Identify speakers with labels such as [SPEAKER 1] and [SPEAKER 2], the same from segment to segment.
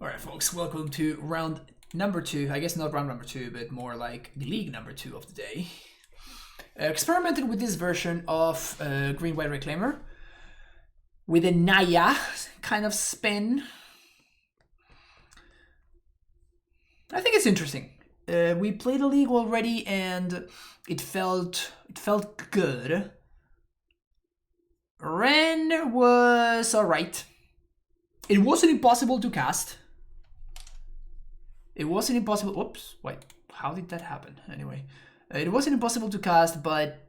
[SPEAKER 1] Alright folks, welcome to round number 2. I guess not round number 2, but more like the league number 2 of the day. Experimented with this version of green-white WrennClaimer with a Naya kind of spin. I think it's interesting. We played a league already and it felt good. Wrenn was alright. It wasn't impossible to cast. It wasn't impossible. Oops, wait, how did that happen? Anyway, it wasn't impossible to cast, but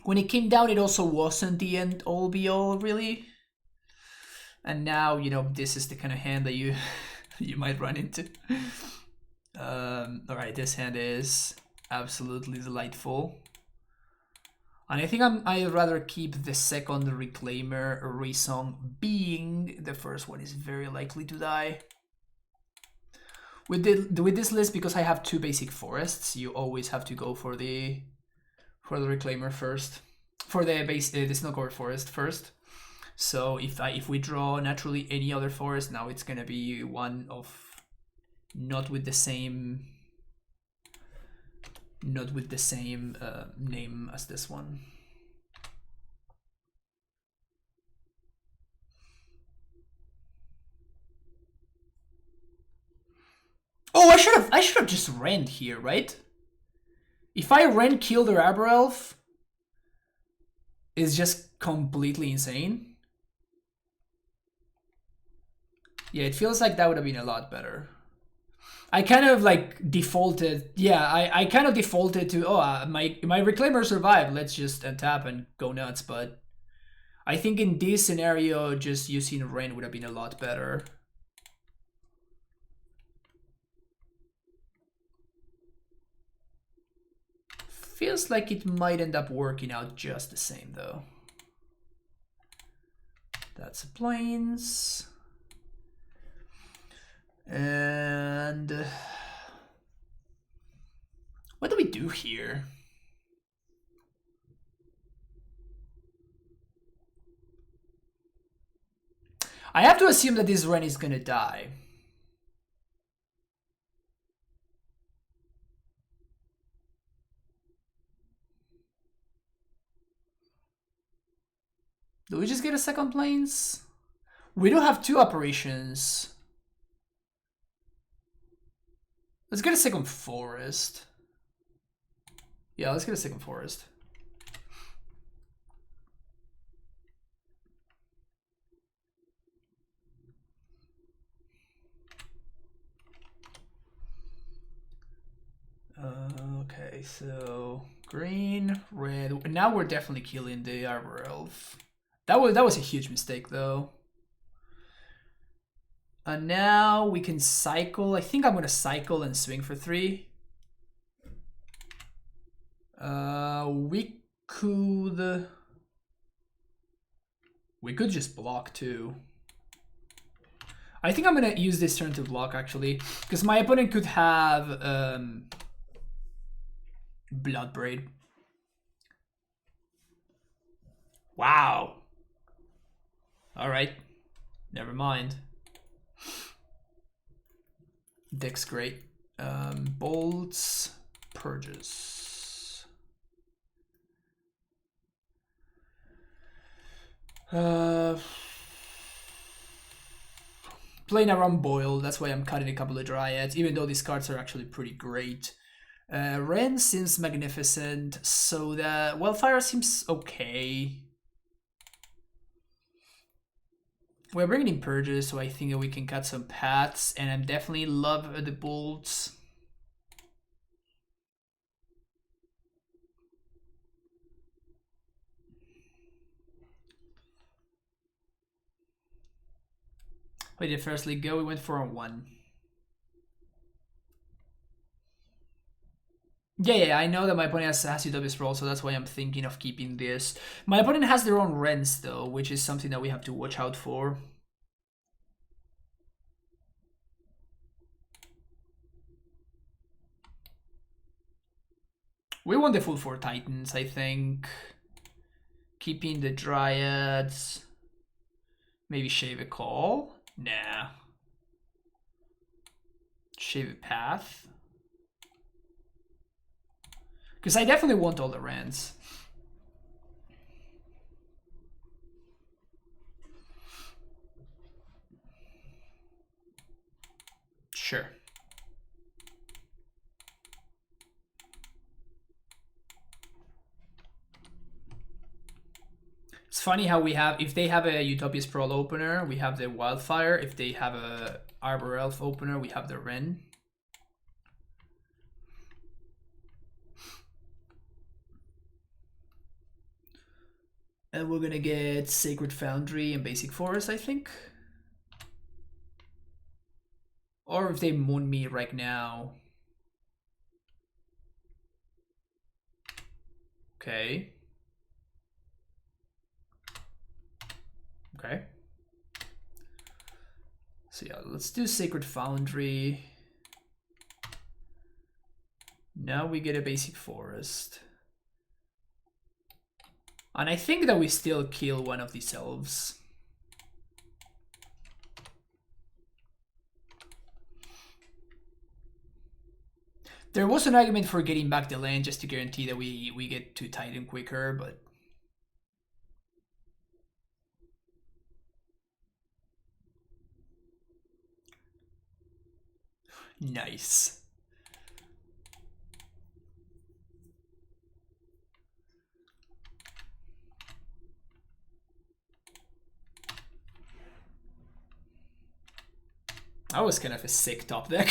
[SPEAKER 1] when it came down, it also wasn't the end all be all, really. And now, you know, this is the kind of hand that you might run into. All right, this hand is absolutely delightful. And I think I'd rather keep the second Reclaimer Resong, being the first one is very likely to die. With this list, because I have 2 basic forests, you always have to go for the Reclaimer first, for the base the Snowcover Forest first. So if we draw naturally any other forest, now it's gonna be one of not with the same name as this one. Oh, I should have just Wrenn here, right? If I Wrenn kill the Arbor Elf, it's just completely insane. Yeah, it feels like that would have been a lot better. I kind of like defaulted. Yeah, I kind of defaulted to, oh, my Reclaimer survived. Let's just untap and go nuts. But I think in this scenario, just using Wrenn would have been a lot better. Feels like it might end up working out just the same, though. That's the plains. And what do we do here? I have to assume that this Wrenn is gonna die. Do we just get a second plains? We do have 2 operations. Let's get a second forest. Yeah, let's get a second forest. Okay, so green, red. Now we're definitely killing the Arbor Elf. That was a huge mistake, though. And now we can cycle. I think I'm gonna cycle and swing for 3. We could just block too. I think I'm gonna use this turn to block, actually, because my opponent could have Bloodbraid. Wow. All right, never mind. Deck's great. Bolts, purges. Playing around Boil, that's why I'm cutting a couple of Dryads, even though these cards are actually pretty great. Wrenn seems magnificent, so the Wildfire seems okay. We're bringing in purges, so I think that we can cut some paths, and I definitely love the bolts. We did first league go, we went for a 1. Yeah, I know that my opponent has UW Sprawl, so that's why I'm thinking of keeping this. My opponent has their own Wrenns, though, which is something that we have to watch out for. We want the full 4 Titans, I think. Keeping the Dryads. Maybe shave a call? Nah. Shave a path. Because I definitely want all the Rens. Sure. It's funny how we have, if they have a Utopia Sprawl opener, we have the Wildfire. If they have a Arbor Elf opener, we have the Wren. And we're gonna get Sacred Foundry and Basic Forest, I think. Or if they moon me right now. Okay. Okay. So yeah, let's do Sacred Foundry. Now we get a Basic Forest. And I think that we still kill one of these elves. There was an argument for getting back the land just to guarantee that we get to Titan quicker, but... Nice. That was kind of a sick top deck.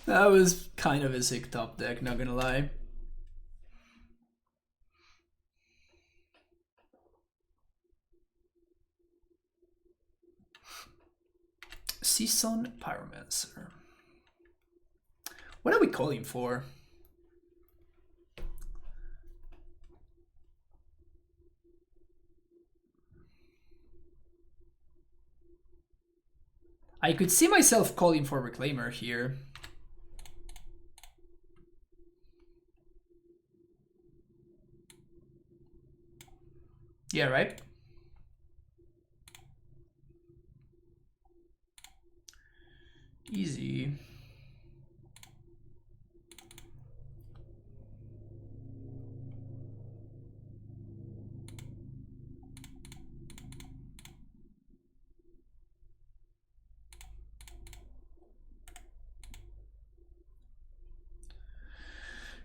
[SPEAKER 1] That was kind of a sick top deck, not gonna lie. Season Pyromancer. What are we calling for? I could see myself calling for Reclaimer here. Yeah, right? Easy.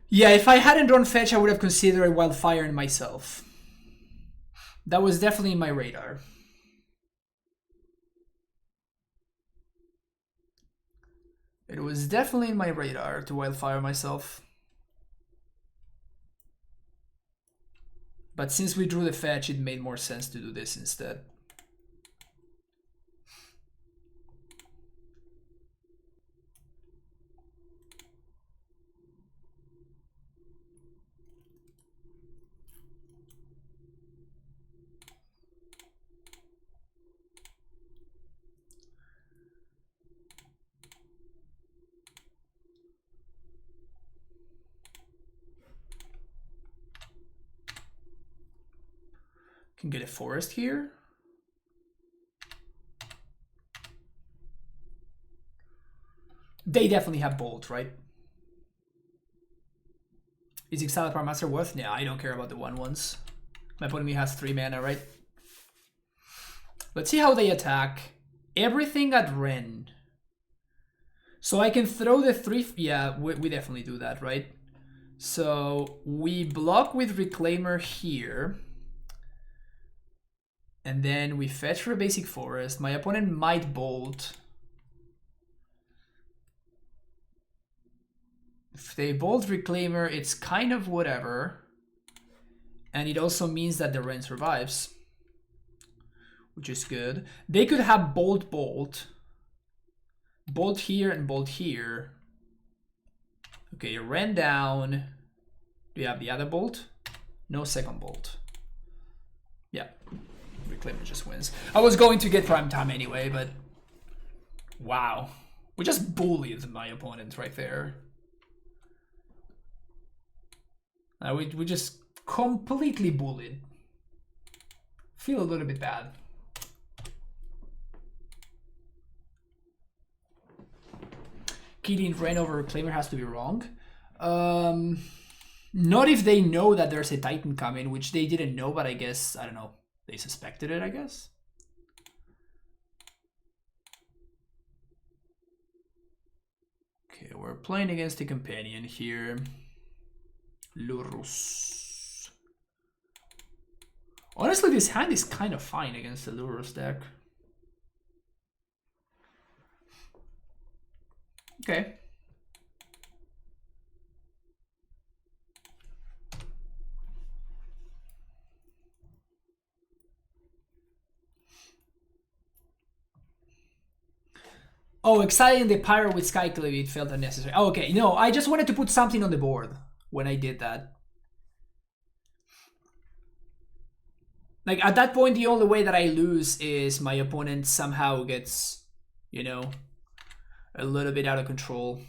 [SPEAKER 1] Yeah, if I hadn't drawn Fetch, I would have considered Wildfire in myself. That was definitely in my radar. It was definitely in my radar to Wildfire myself. But since we drew the Fetch, it made more sense to do this instead. Can get a forest here. They definitely have Bolt, right? Is Exiled Pyromancer worth? Nah, I don't care about the 1/1s. My opponent has 3 mana, right? Let's see how they attack. Everything at Wren. So I can throw the 3... Yeah, we definitely do that, right? So we block with Reclaimer here. And then we fetch for a Basic Forest. My opponent might Bolt. If they Bolt Reclaimer, it's kind of whatever. And it also means that the Wren survives, which is good. They could have Bolt Bolt. Bolt here and Bolt here. Okay, Wren down. Do you have the other Bolt? No second Bolt. Yeah. Reclaimer just wins. I was going to get Prime Time anyway, but wow. We just bullied my opponent right there. We just completely bullied. Feel a little bit bad. killing Ren over Reclaimer has to be wrong. Not if they know that there's a Titan coming, which they didn't know, but I guess, I don't know, they suspected it, I guess. Okay, we're playing against a companion here. Lurrus. Honestly, this hand is kind of fine against the Lurrus deck. Okay. Oh, exciting the Pyro with Skyclave, it felt unnecessary. Oh, okay, no, I just wanted to put something on the board when I did that. Like, at that point, the only way that I lose is my opponent somehow gets, you know, a little bit out of control.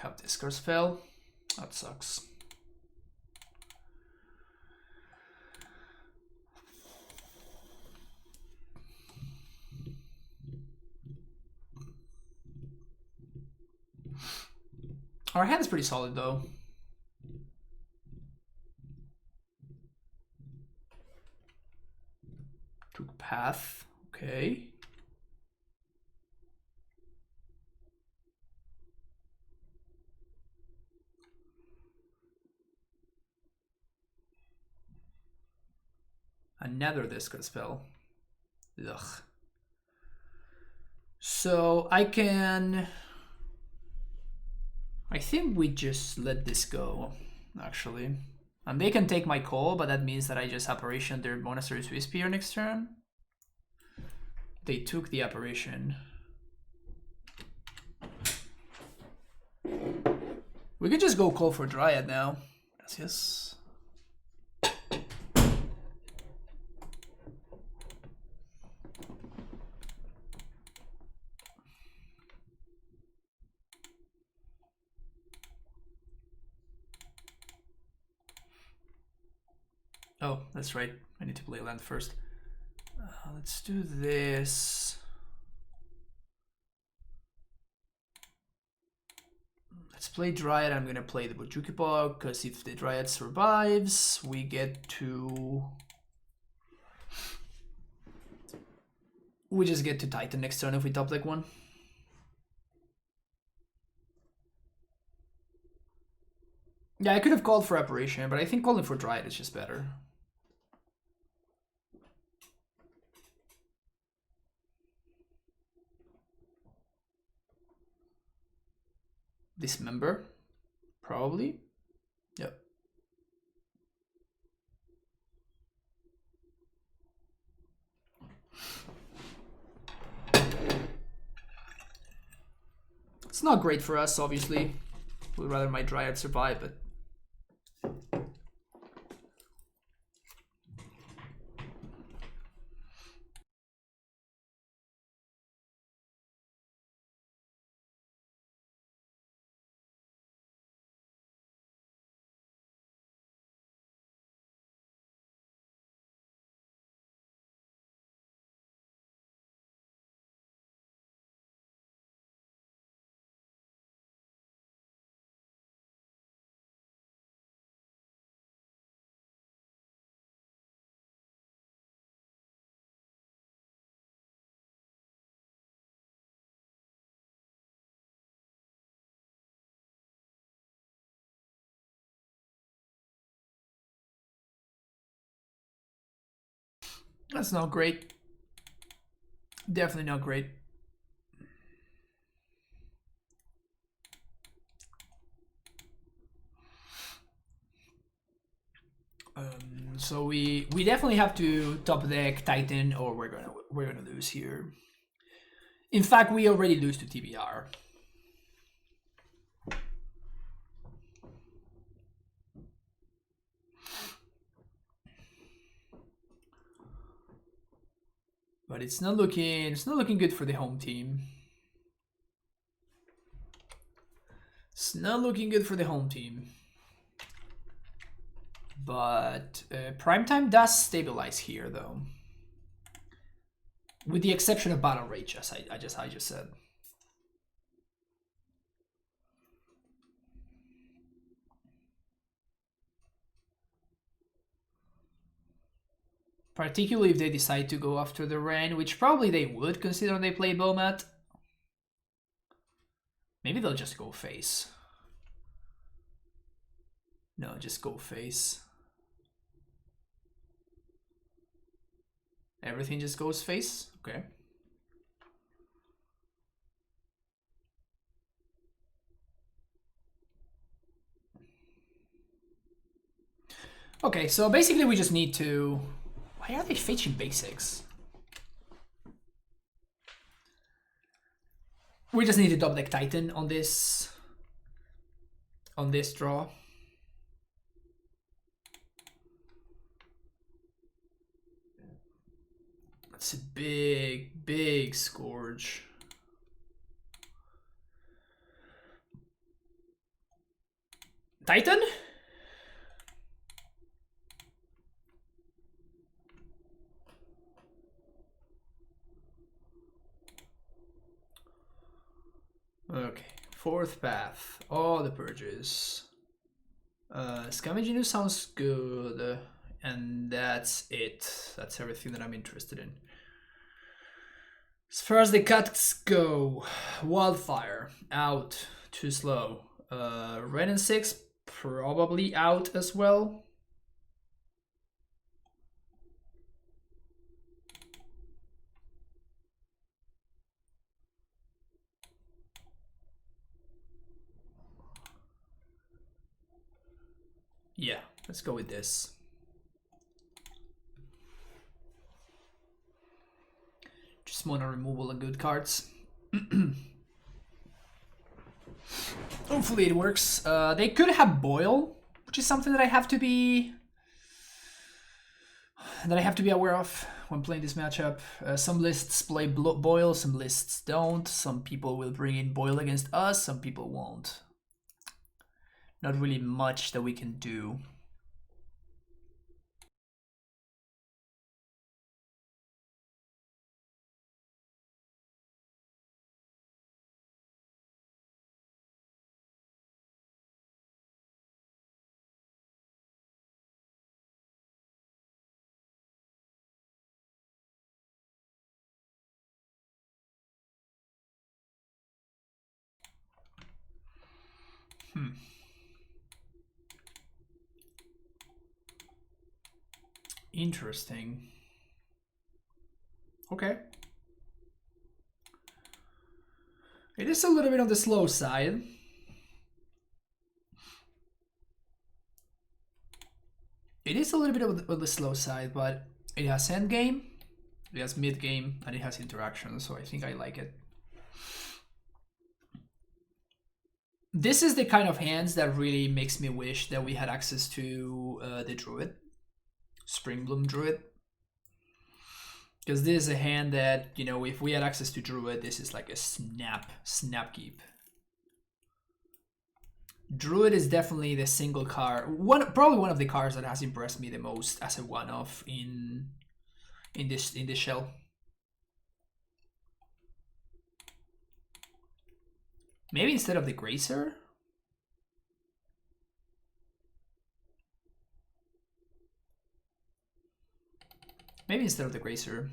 [SPEAKER 1] Have discard spell. That sucks. Our hand is pretty solid though. Took path. Okay. Another discard spell. Ugh. So I can... I think we just let this go, actually. And they can take my call, but that means that I just apparition their Monastery Swiss Spear next turn. They took the apparition. We could just go call for Dryad now. Gracias. Oh, that's right. I need to play land first. Let's do this. Let's play Dryad. I'm gonna play the Bojuki Bog, because if the Dryad survives, we get to... We just get to Titan next turn if we top deck one. Yeah, I could have called for Apparition, but I think calling for Dryad is just better. Dismember, probably. Yep. It's not great for us, obviously. We'd rather my Dryad survive, but... That's not great. Definitely not great. So we definitely have to top deck Titan, or we're gonna lose here. In fact, we already lose to TBR. But it's not looking good for the home team. It's not looking good for the home team. But Primetime does stabilize here, though. With the exception of Battle Rage, as I just said. Particularly if they decide to go after the Wrenn, which probably they would, considering they play Bomat. Maybe they'll just go face. No, just go face. Everything just goes face? Okay. Okay, so basically we just need to... Why are they fetching basics? We just need to double deck Titan on this draw. That's a big Scourge. Titan? Okay, fourth path. All the purges. Scavenging sounds good. And that's it. That's everything that I'm interested in. As far as the cuts go, Wildfire, out, too slow. Red and 6, probably out as well. Yeah, let's go with this. Just mono removal and good cards. Hopefully it works. They could have Boil, which is something that I have to be aware of when playing this matchup. Some lists play Boil, some lists don't. Some people will bring in Boil against us, some people won't. Not really much that we can do. Interesting. Okay. It is a little bit on the slow side. It is a little bit on the slow side, but it has endgame, it has mid game, and it has interaction, so I think I like it. This is the kind of hands that really makes me wish that we had access to the Druid. Springbloom Druid. Because this is a hand that, you know, if we had access to Druid, this is like a snap keep. Druid is definitely the single card, probably one of the cards that has impressed me the most as a one-off in this shell. Maybe instead of the Grazer? Maybe instead of the Grazer.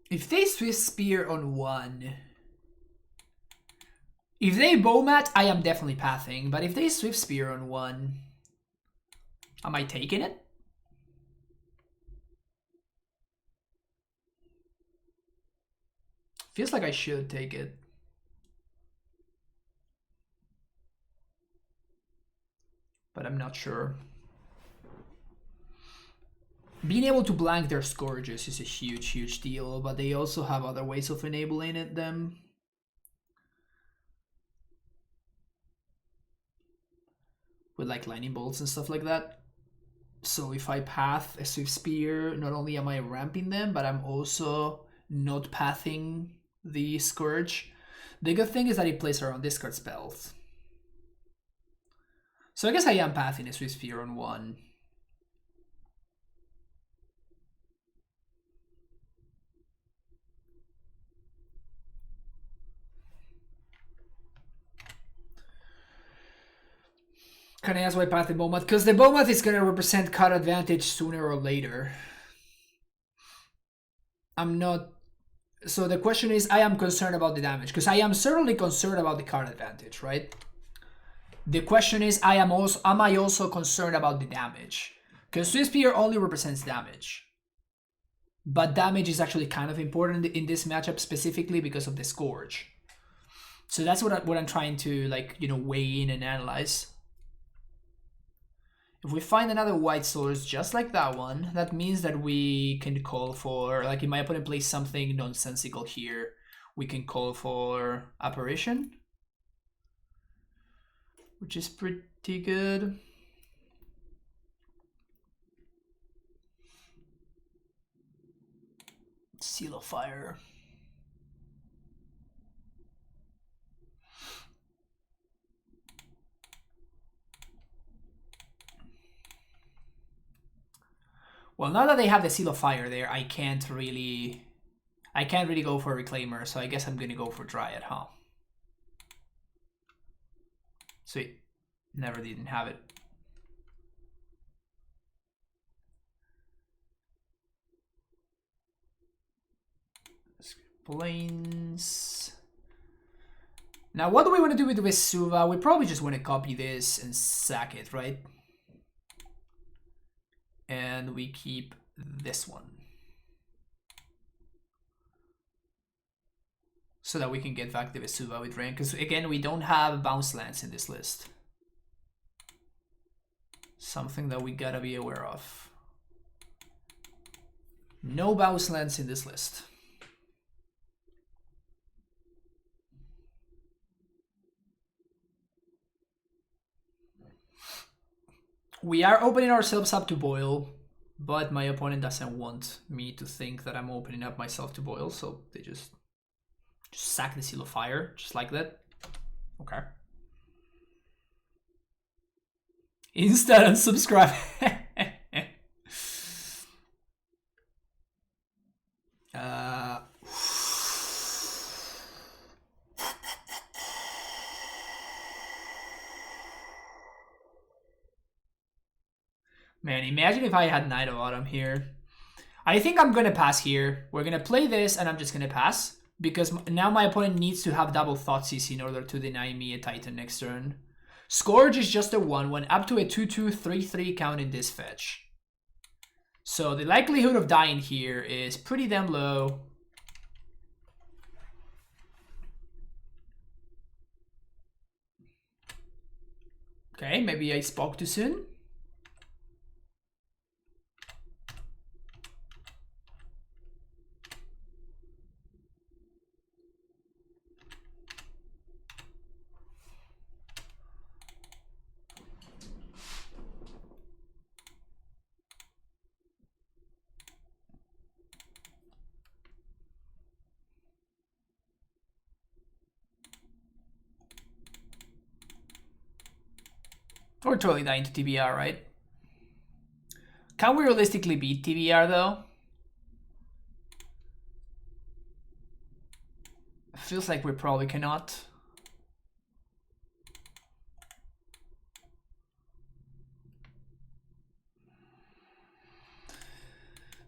[SPEAKER 1] If they Swift Spear on one... If they Bowmat, I am definitely pathing. But if they Swift Spear on one... Am I taking it? Feels like I should take it. But I'm not sure. Being able to blank their Scourges is a huge deal, but they also have other ways of enabling them. with like lightning bolts and stuff like that. So if I path a Swift Spear, not only am I ramping them, but I'm also not pathing the Scourge. The good thing is that it plays around discard spells. So I guess I am pathing a Swift Spear on one. Can I ask why path the Bowmat? Because the Bowmat is going to represent card advantage sooner or later. I'm not... So the question is, I am concerned about the damage. Because I am certainly concerned about the card advantage, right? The question is, am I also concerned about the damage? Because Swift Spear only represents damage. But damage is actually kind of important in this matchup specifically because of the Scourge. So that's what I'm trying to, like, you know, weigh in and analyze. If we find another white source just like that one, that means that we can call for, like if my opponent plays something nonsensical here, we can call for Apparition, which is pretty good. Seal of Fire. Well, now that they have the Seal of Fire there, I can't really go for a Reclaimer, so I guess I'm gonna go for Dryad, huh? Sweet. Never didn't have it. Planes. Now, what do we want to do with Vesuva? We probably just want to copy this and sack it, right? And we keep this one. So that we can get back the Vesuva with Ren. Because again, we don't have bounce lands in this list. Something that we gotta be aware of. No bounce lands in this list. We are opening ourselves up to boil, but my opponent doesn't want me to think that I'm opening up myself to boil, so they just sack the Seal of Fire, just like that. Okay. Insta unsubscribe. Man, imagine if I had Knight of Autumn here. I think I'm gonna pass here. We're gonna play this and I'm just gonna pass. Because now my opponent needs to have double Thoughtseize in order to deny me a Titan next turn. Scourge is just a 1-1 up to a 2-2, 3-3 count in this fetch. So the likelihood of dying here is pretty damn low. Okay, maybe I spoke too soon. We're totally dying to TBR, right? Can we realistically beat TBR though? Feels like we probably cannot.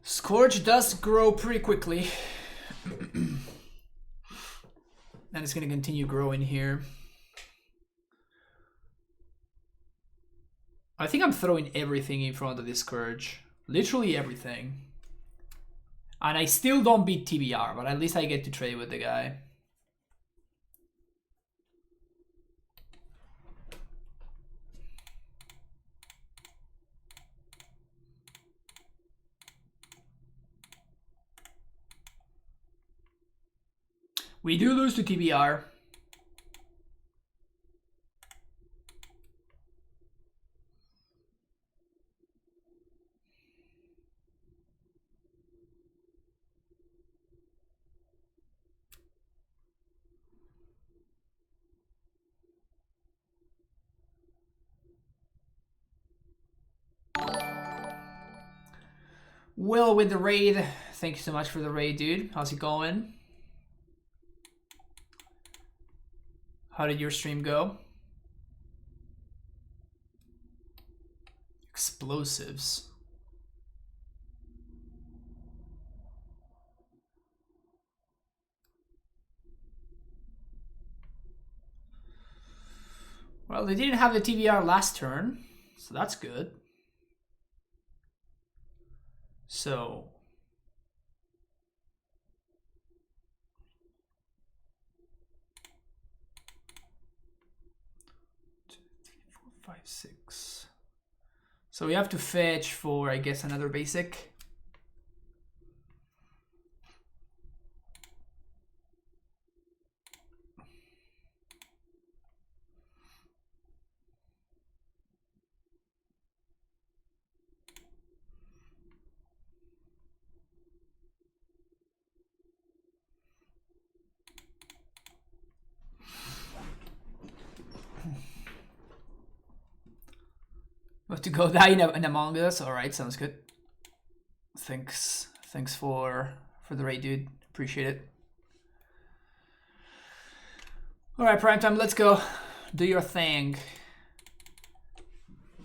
[SPEAKER 1] Scourge does grow pretty quickly. And it's gonna continue growing here. I think I'm throwing everything in front of this Scourge. Literally everything. And I still don't beat TBR, but at least I get to trade with the guy. We do lose to TBR. Will with the raid. Thank you so much for the raid, dude. How's it going? How did your stream go? Explosives. Well, they didn't have the TVR last turn, so that's good. So... 2, 3, 4, 5, 6. So we have to fetch for, I guess, another basic. We have to go die in Among Us. All right, sounds good. Thanks for the raid, dude. Appreciate it. All right, Primetime, let's go. Do your thing.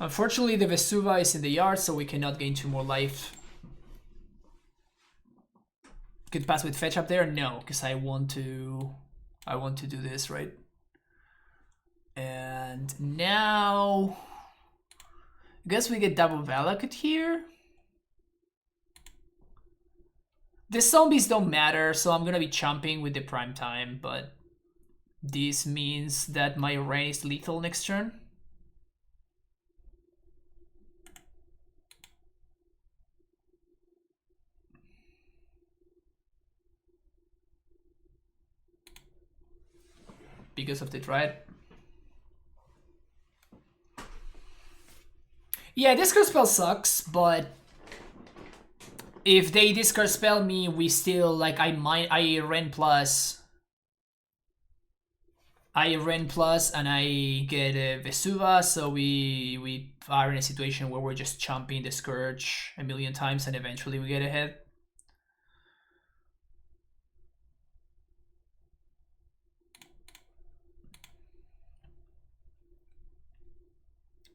[SPEAKER 1] Unfortunately, the Vesuva is in the yard, so we cannot gain 2 more life. Could pass with fetch up there? No, because I want to do this, right? And now I guess we get double Valakut here. The zombies don't matter, so I'm gonna be chomping with the prime time, but this means that my Wrenn is lethal next turn. Because of the Dryad. Yeah, discard spell sucks, but if they discard spell me, we still, like, I Wrenn plus and I get a Vesuva, so we are in a situation where we're just chomping the Scourge a million times and eventually we get ahead.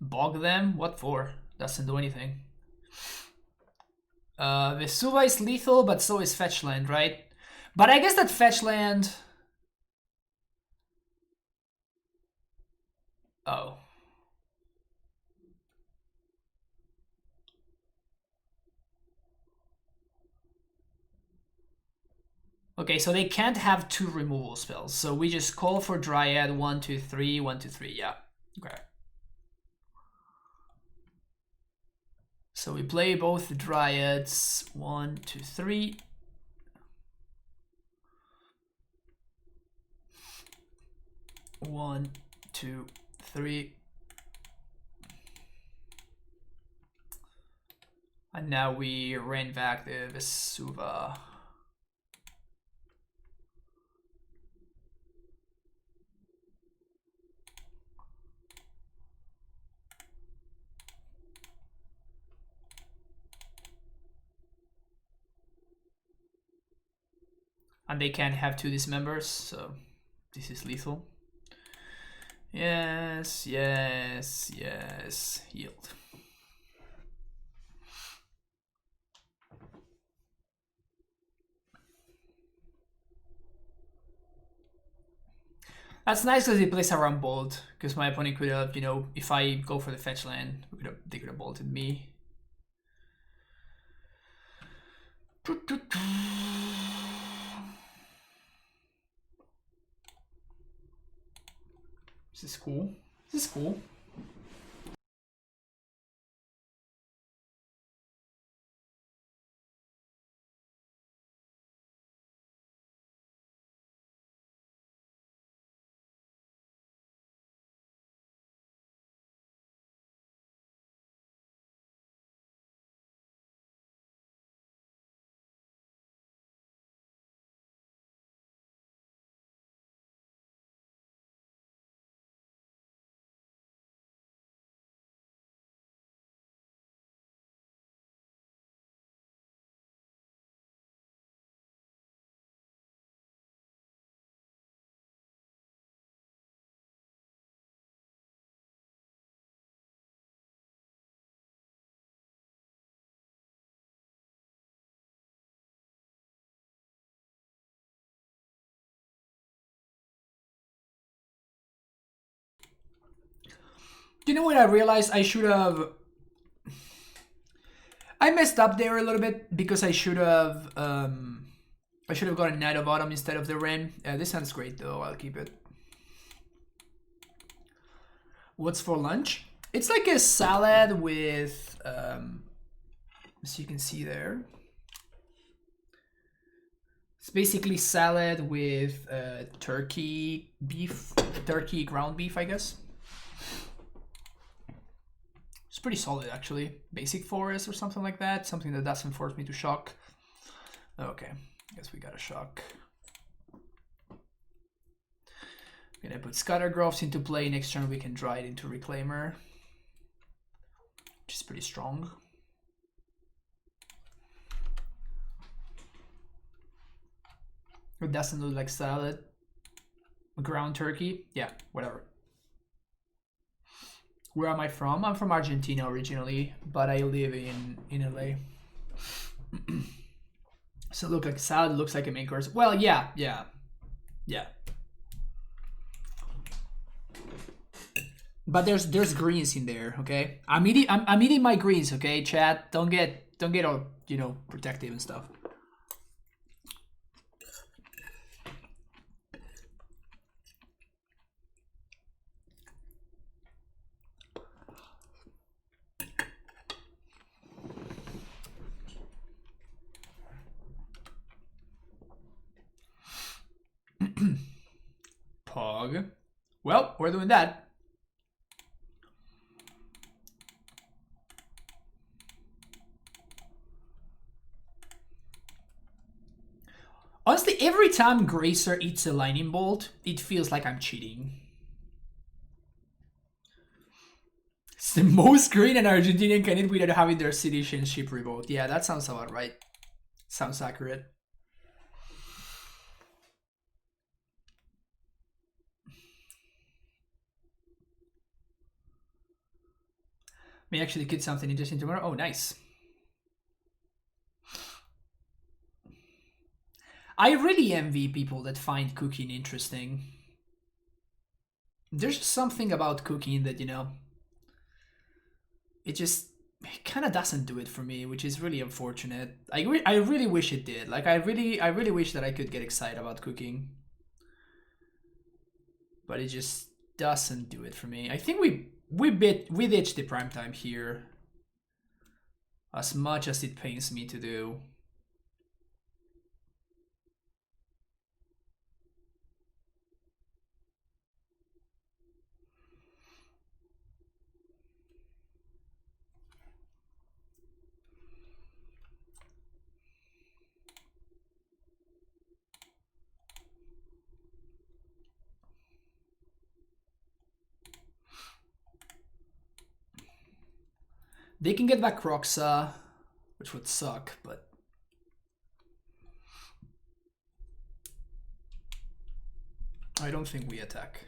[SPEAKER 1] Bog them? What for? Doesn't do anything. Vesuva is lethal, but so is fetch land, right? But I guess that fetch land... Oh. Okay, so they can't have 2 removal spells. So we just call for Dryad 1, 2, 3, 1, 2, 3. Yeah. Okay. So we play both the Dryads 1, 2, 3. One, two, three. And now we ran back the Vesuva. And they can't have 2 dismembers, so this is lethal. Yes, yes, yes. Yield. That's nice because he plays around bolt, because my opponent could have, you know, if I go for the fetch land, they could have bolted me. This is cool. This is cool. You know what I realized? I should have... I messed up there a little bit because I should have gotten Knight of Autumn instead of the Wren. This sounds great though, I'll keep it. What's for lunch? It's like a salad with, as you can see there. It's basically salad with turkey ground beef, I guess. It's pretty solid actually. Basic forest or something like that. Something that doesn't force me to shock. Okay, I guess we got a shock. I'm gonna put Scatter Groves into play. Next turn we can draw it into Reclaimer, which is pretty strong. It doesn't look like salad. Ground turkey, yeah, whatever. Where am I from? I'm from Argentina originally, but I live in LA. So look like salad, looks like a main course. Well, yeah. But there's greens in there, okay? I'm eating my greens, okay, chat. Don't get all, you know, protective and stuff. Pog. Well, we're doing that. Honestly, every time Gracer eats a lightning bolt, it feels like I'm cheating. It's the most green an Argentinian can eat without having their citizenship revoked. Yeah, that sounds about right. Sounds accurate. May actually get something interesting tomorrow. Oh, nice. I really envy people that find cooking interesting. There's just something about cooking that, you know, it kind of doesn't do it for me, which is really unfortunate. I really wish it did. Like I really wish that I could get excited about cooking, but it just doesn't do it for me. I think we ditched the prime time here, as much as it pains me to do. They can get back Roxa, which would suck, but... I don't think we attack.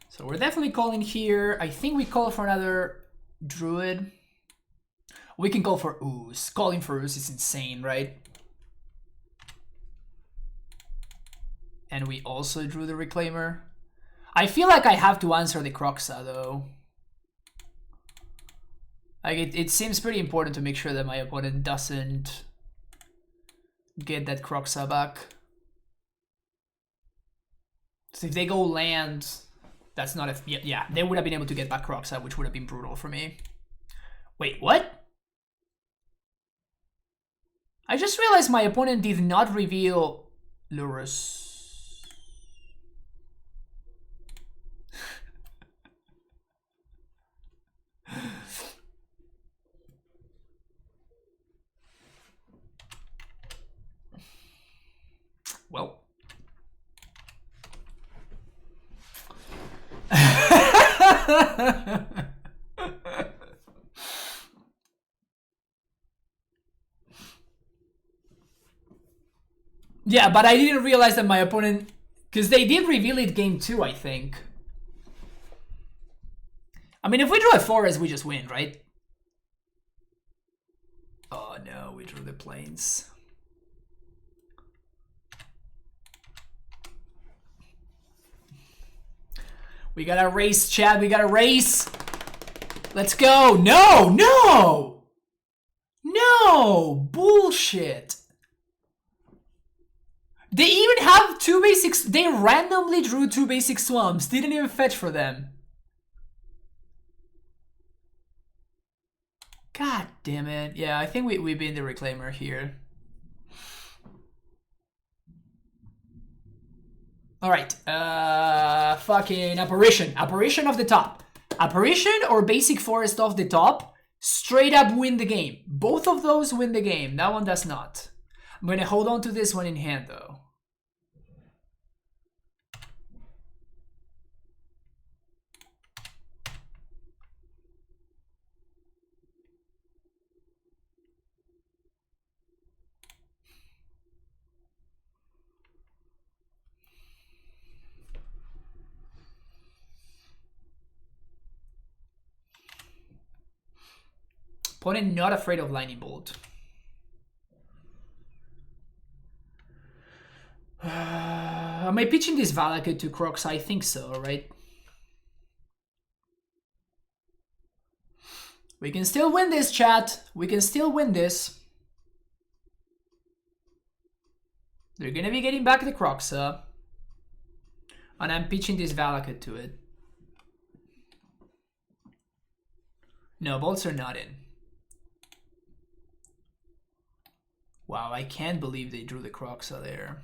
[SPEAKER 1] So we're definitely calling here. I think we call for another Druid. We can call for Ooze. Calling for Ooze is insane, right? And we also drew the Reclaimer. I feel like I have to answer the Croxa though. Like it seems pretty important to make sure that my opponent doesn't get that Croxa back. So if they go land, that's not a... Yeah, they would have been able to get back Croxa, which would have been brutal for me. Wait, what? I just realized my opponent did not reveal Lurrus. Well. Yeah, but I didn't realize that my opponent... Because they did reveal it game 2, I think. I mean, if we draw a forest, we just win, right? Oh no, we drew the plains. We gotta race, Chad. We gotta race. Let's go. No, no. No. Bullshit. They even have 2 basics. They randomly drew 2 basic swamps. Didn't even fetch for them. God damn it. Yeah, I think we beat the Reclaimer here. Alright. Fucking Apparition. Apparition off the top. Apparition or Basic Forest off the top. Straight up win the game. Both of those win the game. That one does not. I'm gonna hold on to this one in hand though. Opponent not afraid of Lightning Bolt. Am I pitching this Valakut to Crocs? I think so, right? We can still win this, chat. We can still win this. They're gonna be getting back the Crocs, and I'm pitching this Valakut to it. No, bolts are not in. Wow, I can't believe they drew the Croxa there.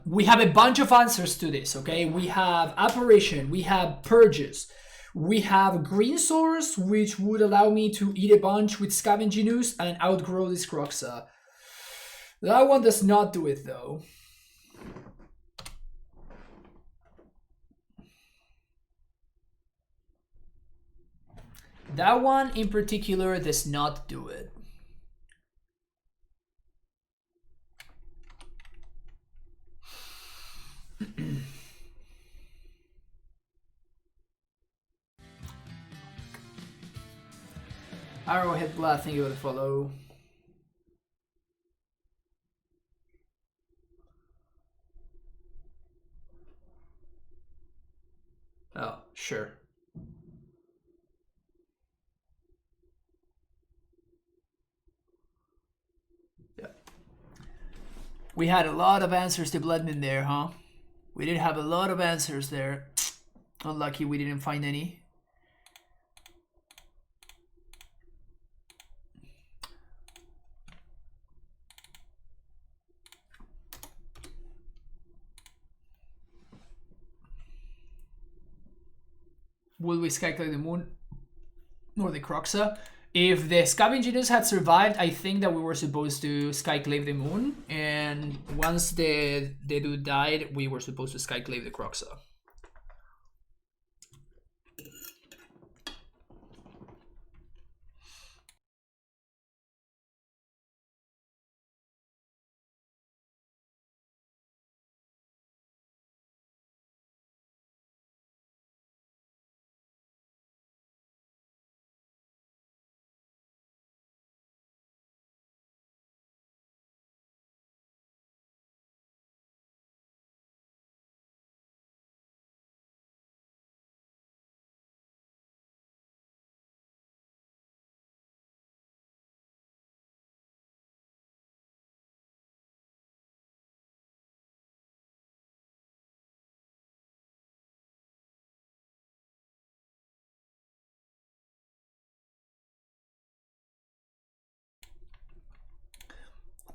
[SPEAKER 1] We have a bunch of answers to this, okay? We have Apparition, we have Purges, we have Green Source, which would allow me to eat a bunch with Scavenging Ooze and outgrow this Croxa. That one does not do it, though. That one in particular does not do it. Arrowhead Blood, thank you for the follow. Oh, sure. Yeah. We had a lot of answers to Bloodman there, huh? We did have a lot of answers there. Unlucky we didn't find any. Will we Skyclave the Moon or the Croxa? If the Scavenging Ooze had survived, I think that we were supposed to Skyclave the Moon, and once the dude died, we were supposed to Skyclave the Croxa.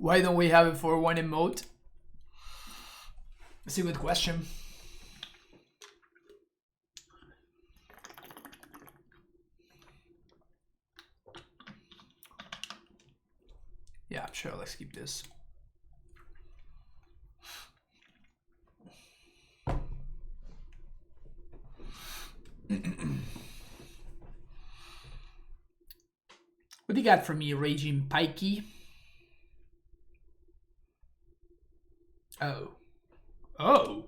[SPEAKER 1] Why don't we have it for one emote? That's a good question. Yeah, sure, let's keep this. What do you got for me, Raging Pikey? Oh. Oh.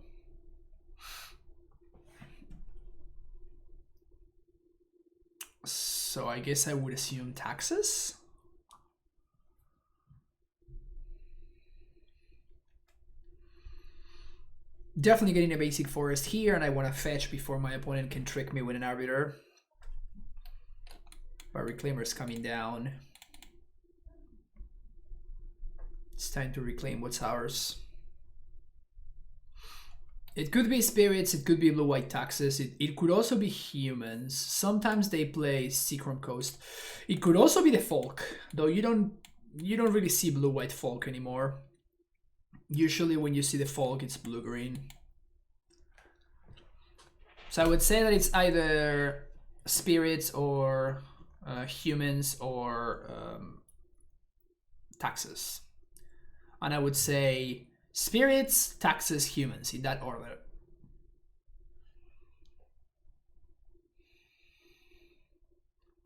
[SPEAKER 1] So I guess I would assume taxes. Definitely getting a basic forest here, and I want to fetch before my opponent can trick me with an arbiter. But Reclaimer's coming down. It's time to reclaim what's ours. It could be spirits, it could be blue-white taxes, it could also be humans. Sometimes they play Seachrome Coast. It could also be the folk, though you don't really see blue-white folk anymore. Usually when you see the folk, it's blue-green. So I would say that it's either spirits or humans or taxes. And I would say spirits, taxes, humans, in that order.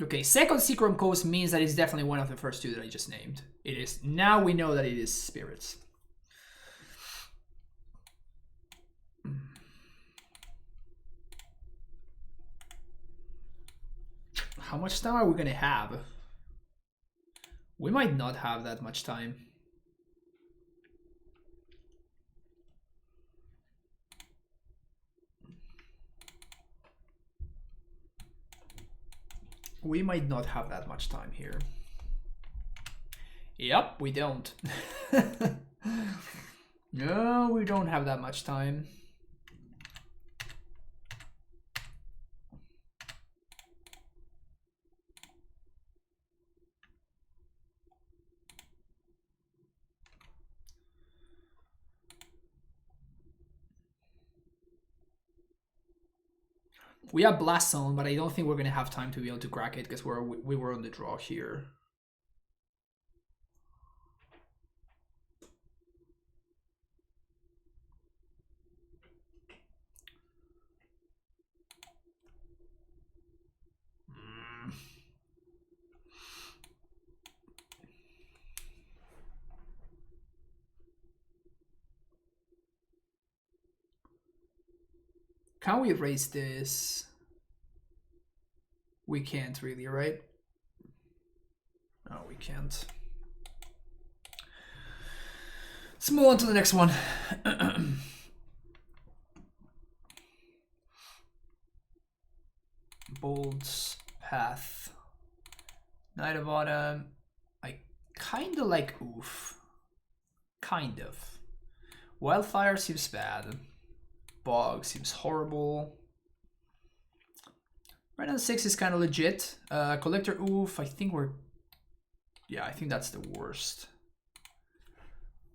[SPEAKER 1] Okay, second Seachrome Coast means that it's definitely one of the first two that I just named. It is. Now we know that it is spirits. How much time are we gonna have? We might not have that much time. We might not have that much time here. Yep, we don't. No, we don't have that much time. We have Blast Zone, but I don't think we're going to have time to be able to crack it because we were on the draw here. Can we erase this? We can't really, right? No, we can't. Let's move on to the next one. Bolts, Path, Night of Autumn. I kind of like Oof. Kind of. Wildfire seems bad. Bog seems horrible. Right on 6 is kind of legit. Collector Oof, I think we're... Yeah, I think that's the worst.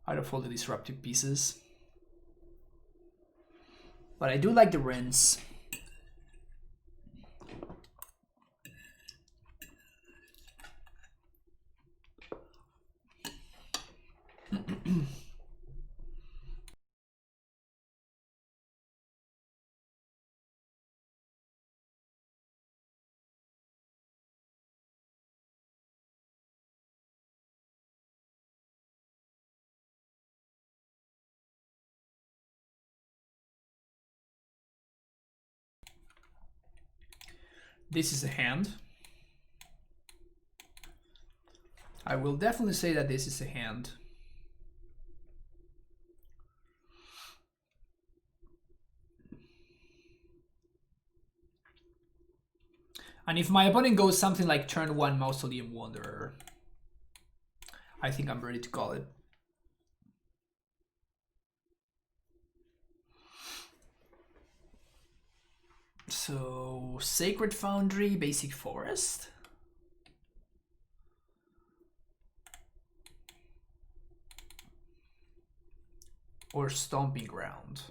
[SPEAKER 1] Out of all the disruptive pieces. But I do like the Wrens. This is a hand. I will definitely say that this is a hand. And if my opponent goes something like turn 1 Mausoleum Wanderer, I think I'm ready to call it. So, Sacred Foundry, Basic Forest. Or Stomping Ground.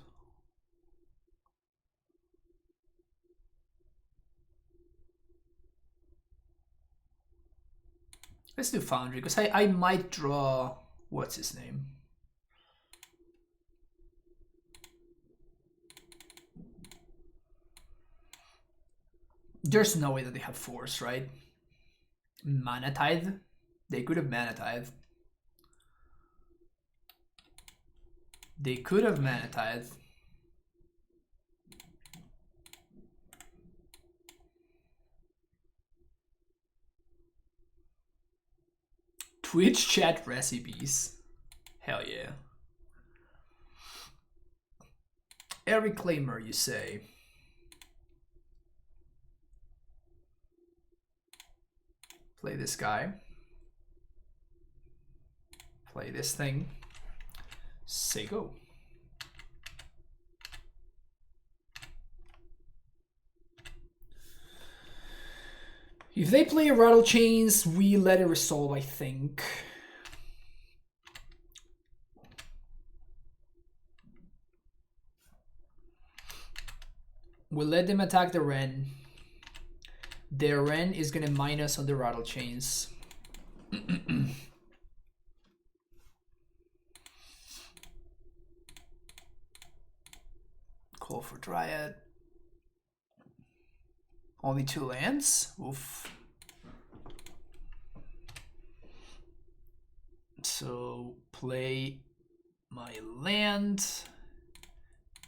[SPEAKER 1] Let's do Foundry, because I might draw... What's his name? There's no way that they have Force, right? Mana Tithe? They could have Mana Tithe. They could have Mana Tithe. Twitch chat recipes. Hell yeah. WrennClaimer, you say? Play this guy. Play this thing. Say go. If they play a Rattle Chains, we let it resolve, I think. We'll let them attack the Wrenn. Their Wrenn is gonna minus on the Rattle Chains. Call for Dryad. Only 2 lands? Oof. So play my land.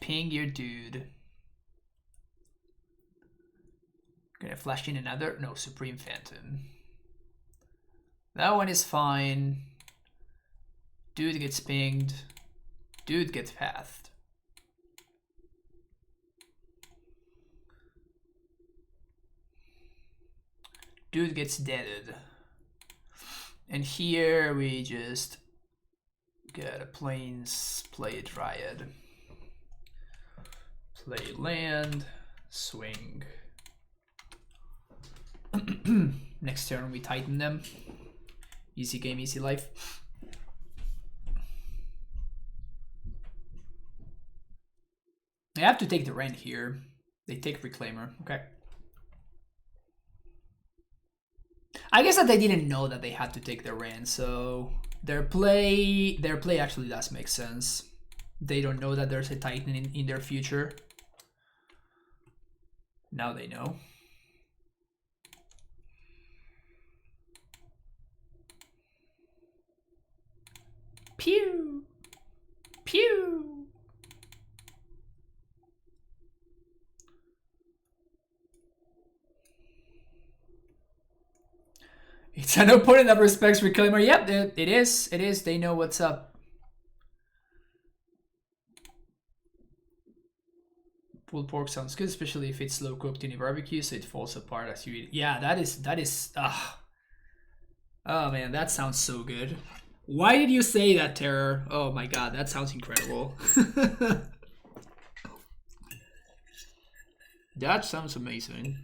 [SPEAKER 1] Ping your dude. Gonna flash in another? No, Supreme Phantom. That one is fine. Dude gets pinged. Dude gets pathed. Dude gets deaded. And here we just get a plains, play a Dryad. Play land, swing. Next turn we tighten them. Easy game, easy life. They have to take the Wrenn here. They take Reclaimer, okay. I guess that they didn't know that they had to take the Wrenn, so their play actually does make sense. They don't know that there's a Titan in their future. Now they know. Pew! Pew! It's an opponent that respects Reclaimer. Yep, it is. It is. They know what's up. Pulled pork sounds good, especially if it's slow cooked in a barbecue, so it falls apart as you eat it. Yeah, that is. Oh man, that sounds so good. Why did you say that, Terror? Oh my god, that sounds incredible. That sounds amazing.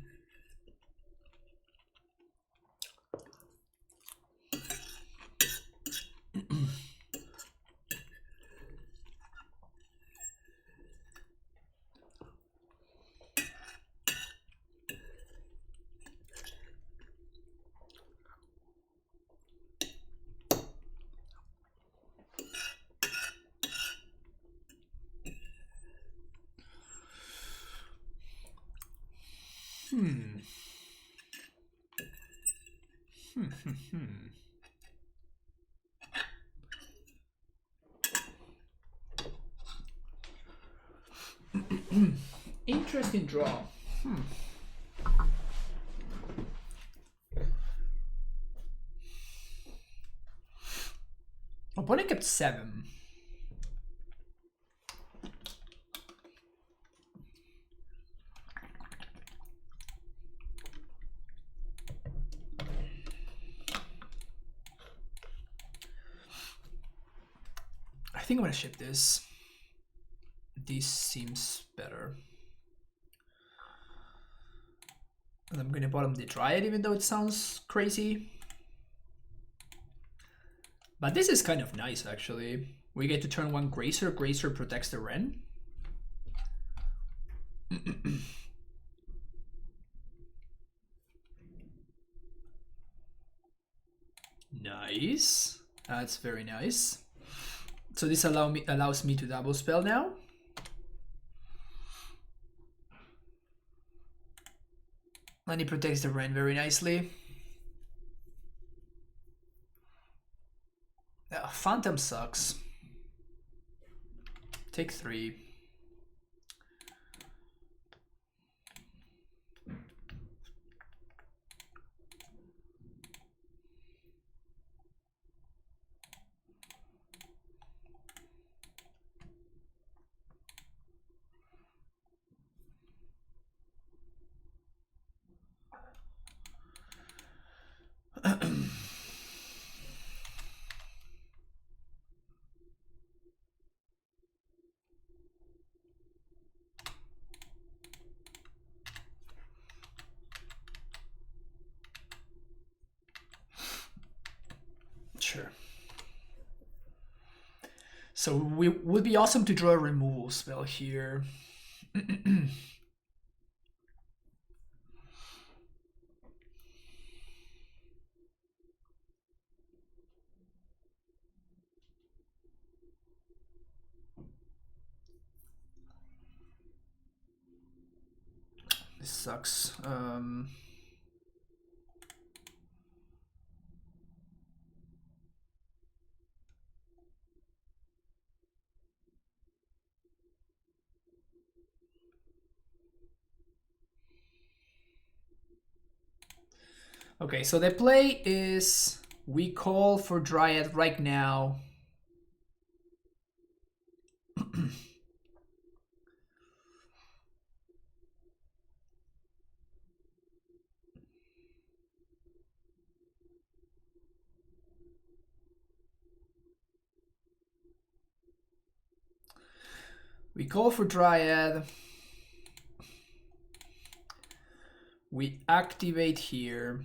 [SPEAKER 1] Interesting draw. Opponent kept 7. I think I'm gonna ship this. This seems better. And I'm gonna bottom the Dryad even though it sounds crazy. But this is kind of nice actually. We get to turn 1 Grazer. Grazer protects the Wrenn. Nice. That's very nice. So this allows me to double spell now. And it protects the Wrenn very nicely. Phantom sucks. Take 3. Sure. So it would be awesome to draw a removal spell here. This sucks. Okay, so the play is we call for Dryad right now. We call for Dryad. We activate here.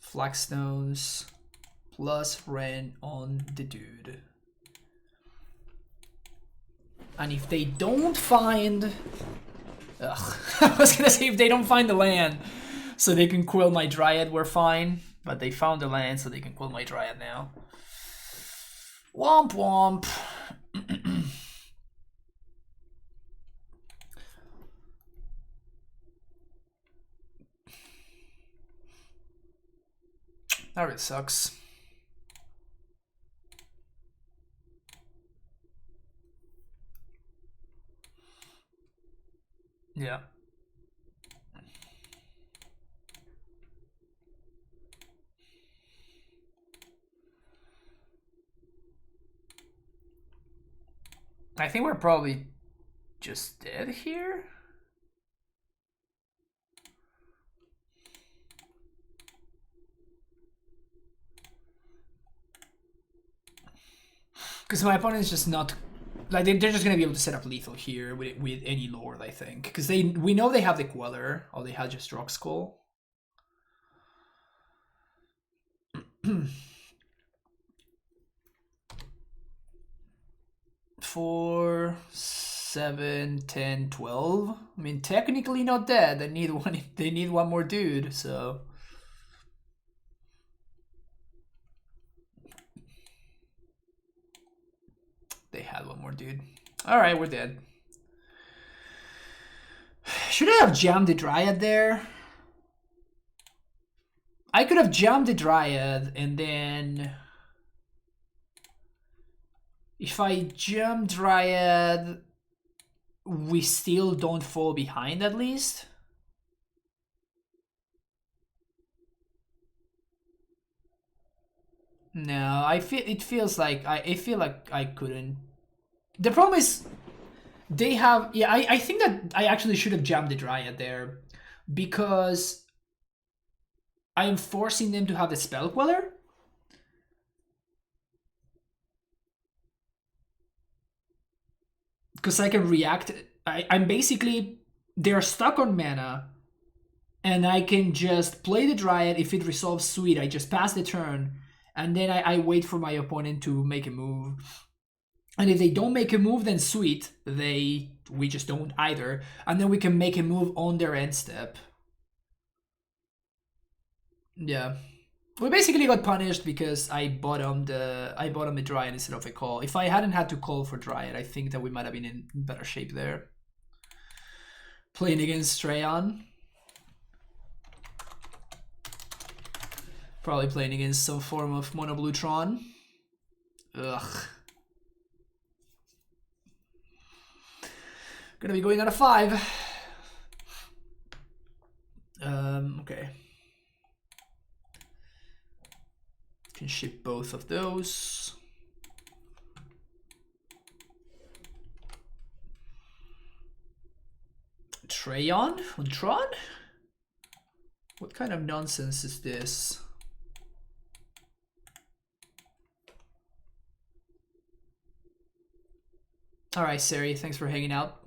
[SPEAKER 1] Flagstones plus Wrenn on the dude. And if they don't find... I was gonna say if they don't find the land so they can quill my Dryad, we're fine. But they found the land so they can quill my Dryad now. Womp womp. That really sucks. Yeah. I think we're probably just dead here. Because my opponent is just not... Like, they're just going to be able to set up lethal here with any Lord, I think. Because we know they have the Queller, or they had just Rock Skull. 4, 7, 10, 12. I mean, technically not dead. They need one. They need one more dude. So they had one more dude. All right, we're dead. Should I have jammed the Dryad there? I could have jammed the Dryad and then... If I jump Dryad, we still don't fall behind at least. No, I feel like I couldn't. The problem is they have I think that I actually should have jammed the Dryad there because I'm forcing them to have the Spell Queller. Because I can react. I'm basically... They're stuck on mana. And I can just play the Dryad. If it resolves, sweet. I just pass the turn. And then I wait for my opponent to make a move. And if they don't make a move, then sweet. We just don't either. And then we can make a move on their end step. Yeah. We basically got punished because I bottomed the Dryad instead of a call. If I hadn't had to call for Dryad, I think that we might have been in better shape there. Playing against Strayon. Probably playing against some form of mono blue Tron. Ugh. Gonna be going out of 5. Okay. Can ship both of those. Trayon on Tron? What kind of nonsense is this? Alright, Sari, thanks for hanging out.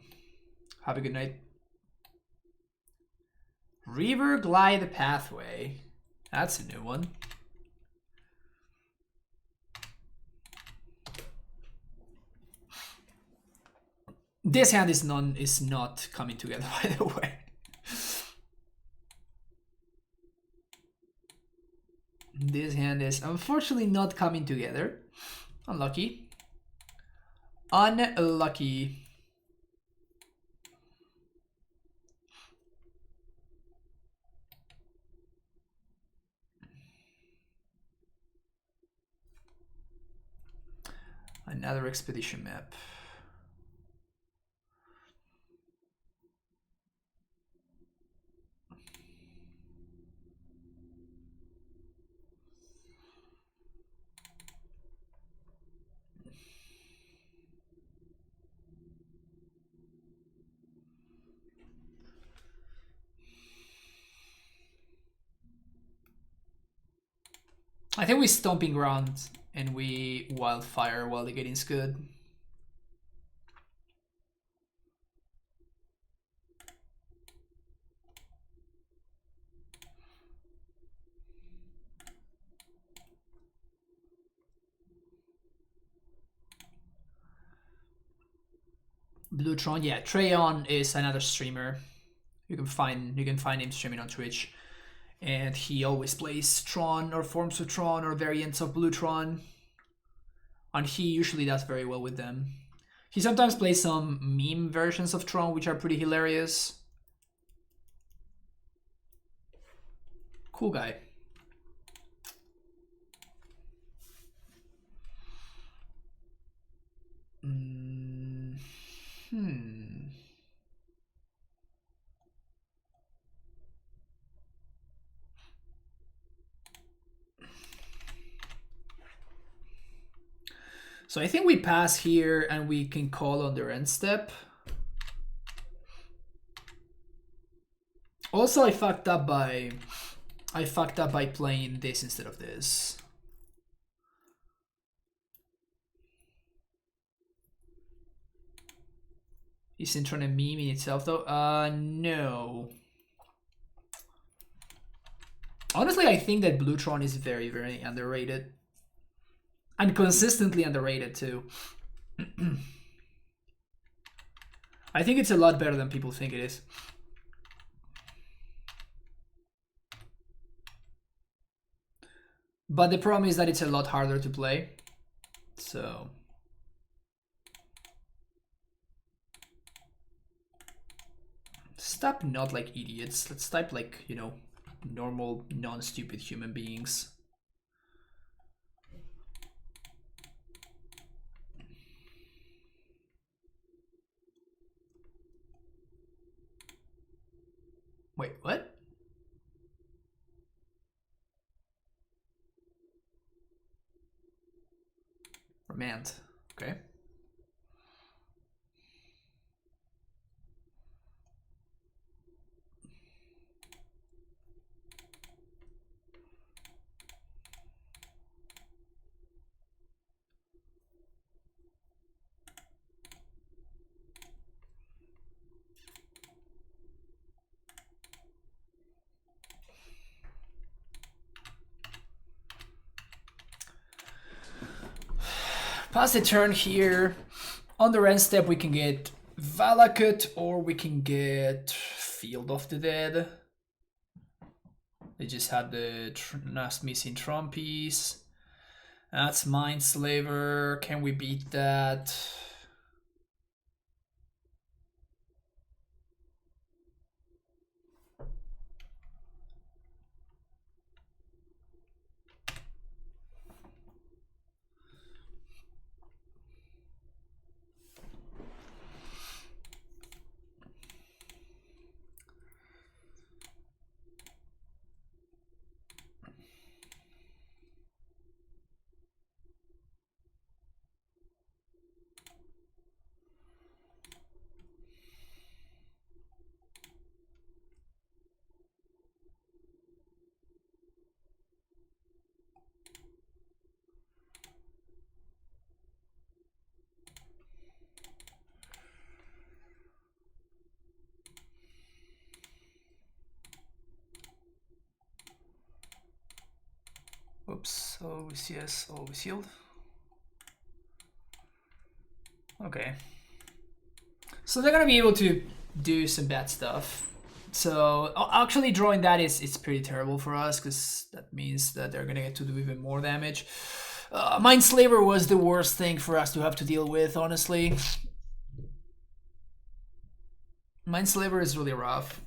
[SPEAKER 1] Have a good night. River Glide Pathway. That's a new one. This hand is not coming together, by the way. This hand is unfortunately not coming together. Unlucky. Unlucky. Another expedition map. I think we Stomping Ground and we Wildfire while the getting's good. Blue Tron, yeah, Trayon is another streamer. You can find him streaming on Twitch. And he always plays Tron or forms of Tron or variants of Blue Tron. And he usually does very well with them. He sometimes plays some meme versions of Tron, which are pretty hilarious. Cool guy. So I think we pass here and we can call on the end step. Also, I fucked up by playing this instead of this. Is Intron a meme in itself though? No. Honestly, I think that Blue Tron is very, very underrated. And consistently underrated too. I think it's a lot better than people think it is. But the problem is that it's a lot harder to play. So stop not like idiots. Let's type like, you know, normal, non-stupid human beings. Wait, what? Remand. Okay. Pass the turn here. On the end step, we can get Valakut or we can get Field of the Dead. They just had the last missing Tron piece. That's Mindslaver. Can we beat that? Oops, always yes, always yield. Okay. So they're gonna be able to do some bad stuff. So actually drawing that is pretty terrible for us, because that means that they're gonna get to do even more damage. Mindslaver was the worst thing for us to have to deal with, honestly. Mindslaver is really rough.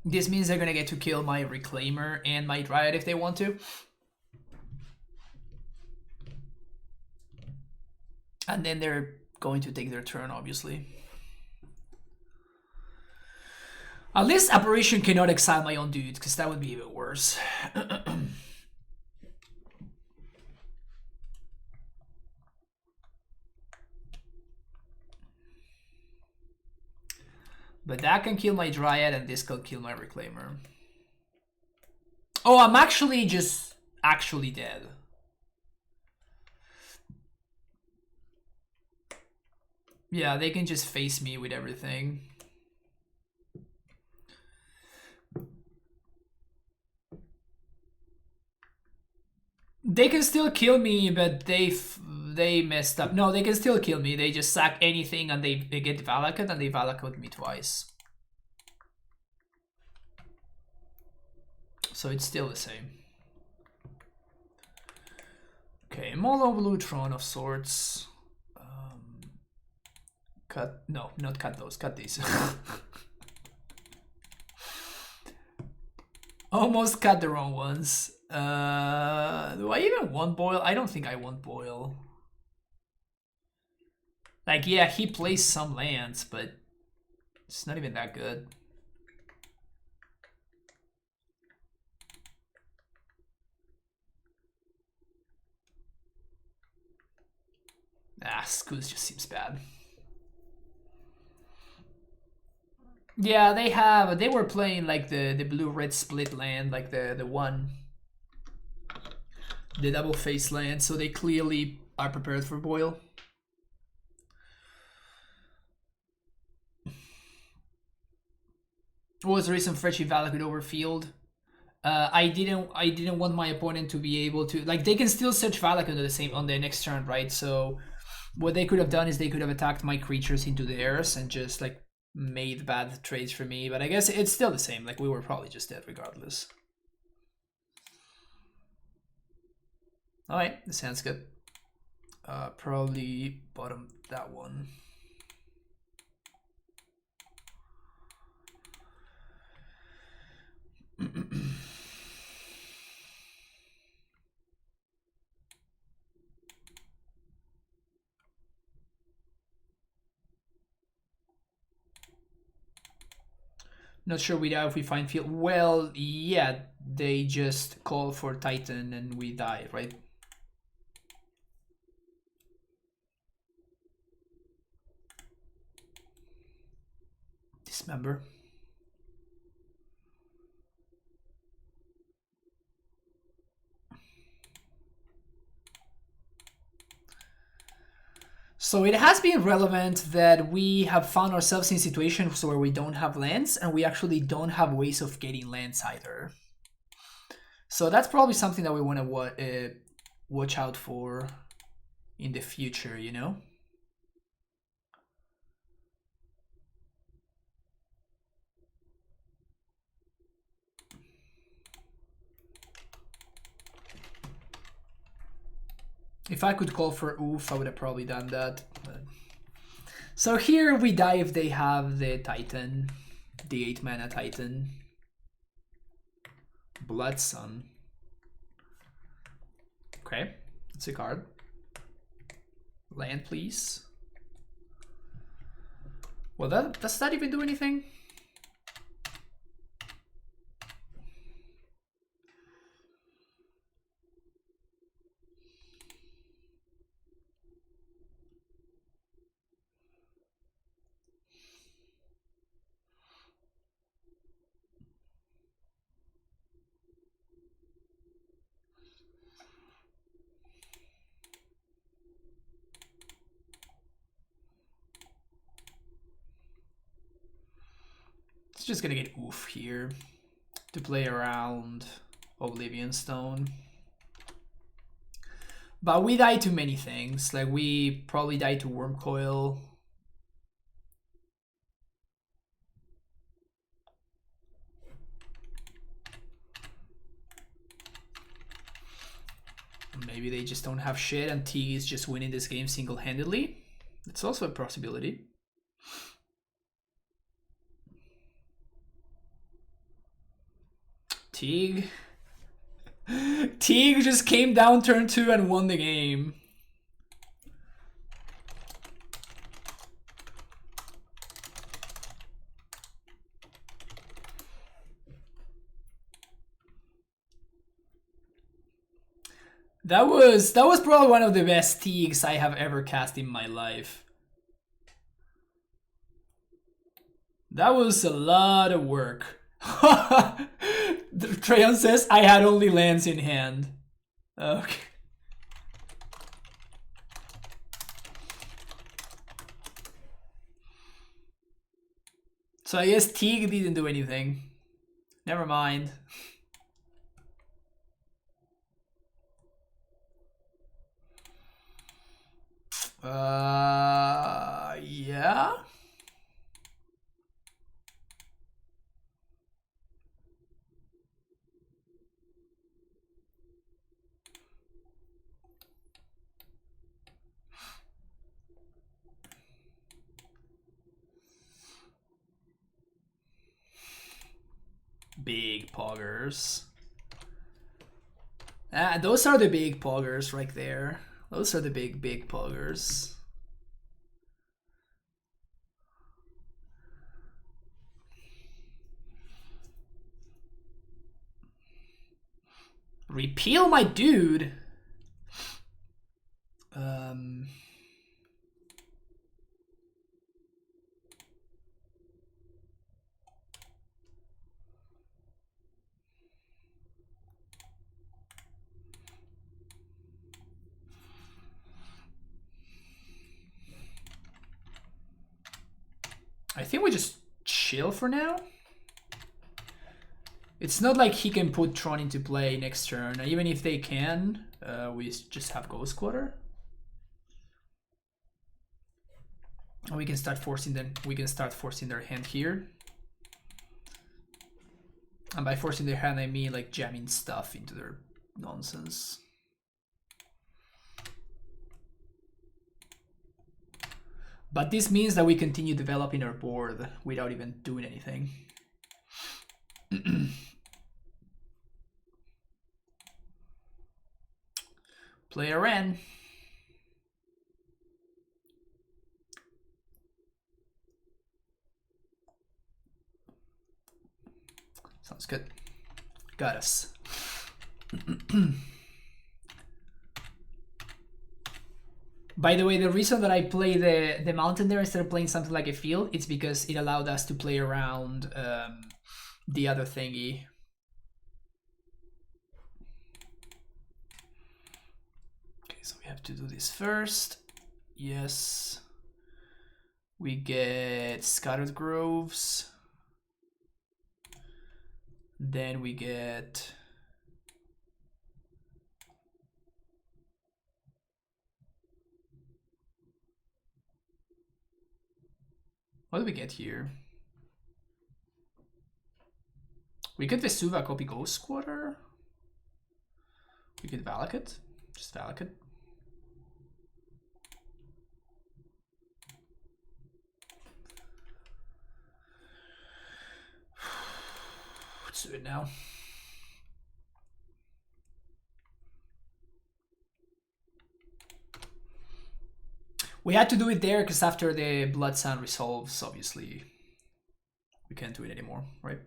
[SPEAKER 1] This means they're gonna get to kill my Reclaimer and my Dryad if they want to. And then they're going to take their turn, obviously. At least Apparition cannot exile my own dude, because that would be even worse. But that can kill my Dryad, and this can kill my Reclaimer. Oh, I'm actually dead. Yeah, they can just face me with everything. They can still kill me, but they messed up. No, they can still kill me. They just sack anything and they get Valakut, and they Valakut me twice. So it's still the same. Okay, Mono Blue Tron of sorts. Cut. No, not cut those. Cut these. Almost cut the wrong ones. Do I even want Boil? I don't think I want Boil. Like, yeah, he plays some lands, but it's not even that good. Scoots just seems bad. Yeah, they were playing like the blue-red split land, like the one, the double face land, so they clearly are prepared for Boil. What was the reason Fretchy Valakut over field? I didn't want my opponent to be able to, like, they can still search Valakut on the next turn, right? So what they could have done is they could have attacked my creatures into theirs and just like made bad trades for me, but I guess it's still the same. Like, we were probably just dead regardless. All right, this sounds good. Probably bottom that one. Not sure we die if we find field. Well, yeah, they just call for Titan and we die, right? Dismember. So it has been relevant that we have found ourselves in situations where we don't have lands, and we actually don't have ways of getting lands either. So that's probably something that we want to watch out for in the future, you know? If I could call for Oof, I would have probably done that. But... So here we die if they have the Titan, the 8-mana Titan. Blood Sun. Okay, it's a card. Land, please. Well, does that even do anything? It's just gonna get oof here to play around Oblivion Stone. But we die to many things. Like we probably die to Worm Coil. Maybe they just don't have shit and T is just winning this game single-handedly. It's also a possibility. Teague. Teague just came down turn 2 and won the game. That was probably one of the best Teagues I have ever cast in my life. That was a lot of work. Treyon says I had only lands in hand. Okay. So I guess Teague didn't do anything. Never mind. Yeah. Big poggers. Those are the big poggers right there. Those are the big poggers. Repeal my dude. I think we just chill for now. It's not like he can put Tron into play next turn. Even if they can, we just have Ghost Quarter. And we can start forcing them. We can start forcing their hand here. And by forcing their hand, I mean like jamming stuff into their nonsense. But this means that we continue developing our board without even doing anything. Play a Wrenn. Sounds good. Got us. By the way, the reason that I play the mountain there instead of playing something like a field, it's because it allowed us to play around the other thingy. Okay, so we have to do this first. Yes. We get Scattered Groves. Then we get... What do we get here? We get Vesuva, copy Ghost Quarter. We get Valakut. Just Valakut. Let's do it now. We had to do it there because after the Blood Sand resolves, obviously, we can't do it anymore, right?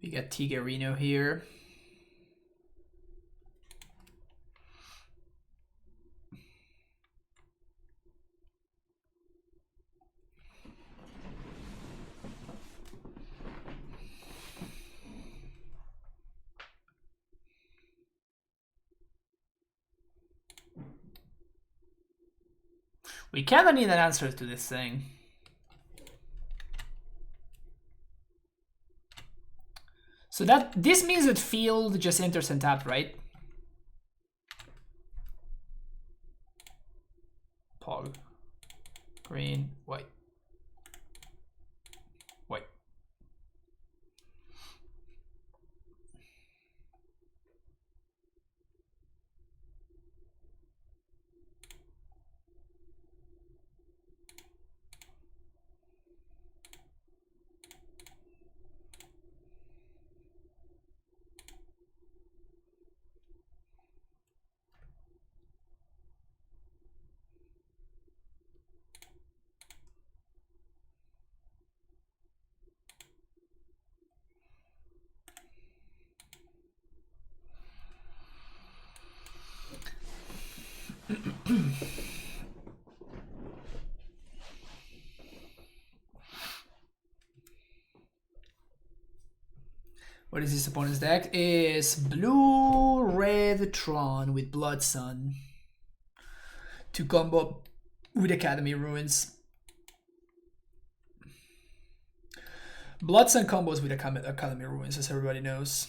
[SPEAKER 1] We got Tigarino here. We kind of need an answer to this thing. So this means that field just enters and tap, right? Pog. Green, white. White. What is his opponent's deck? Is blue red Tron with Blood Sun to combo with Academy Ruins. Blood Sun combos with Academy Ruins, as everybody knows.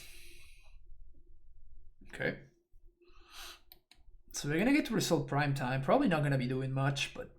[SPEAKER 1] Okay. So we're gonna get to Result Prime Time. Probably not gonna be doing much, but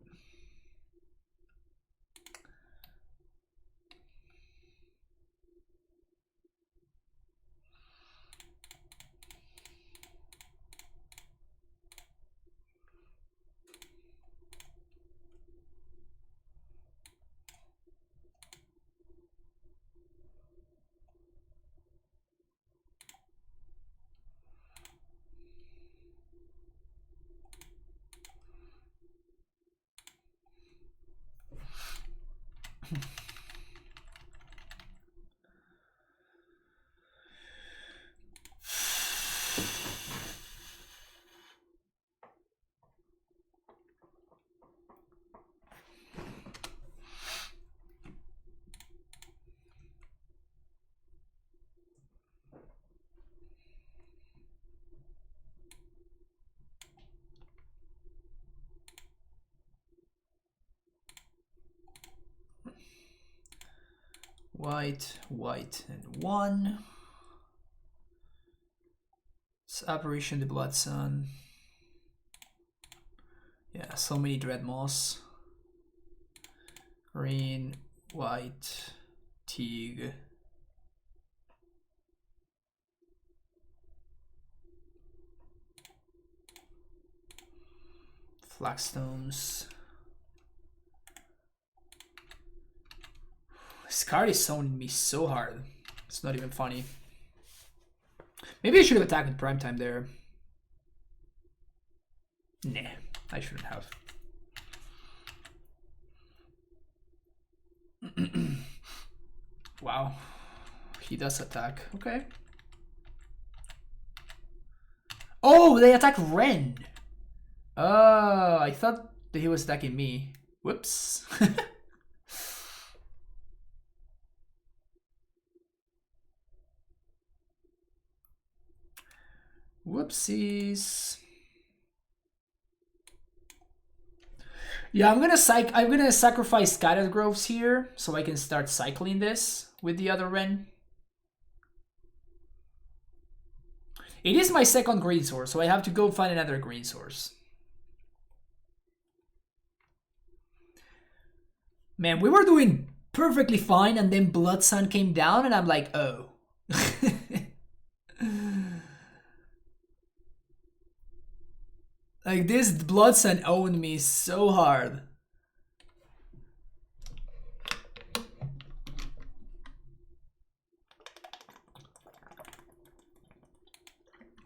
[SPEAKER 1] white, white, and 1. It's Apparition the Blood Sun. Yeah, so many Dread Moss. Green, white, Teague. Flagstones. This card is zoning me so hard. It's not even funny. Maybe I should have attacked in prime time there. Nah, I shouldn't have. Wow. He does attack. Okay. Oh, they attack Wrenn. Oh, I thought that he was attacking me. Whoops. Whoopsies. Yeah, I'm gonna sacrifice Scattered Groves here so I can start cycling this with the other Wrenn. It is my second green source, so I have to go find another green source. Man, we were doing perfectly fine, and then Blood Sun came down, and I'm like, oh. Like, this Blood Sun owned me so hard.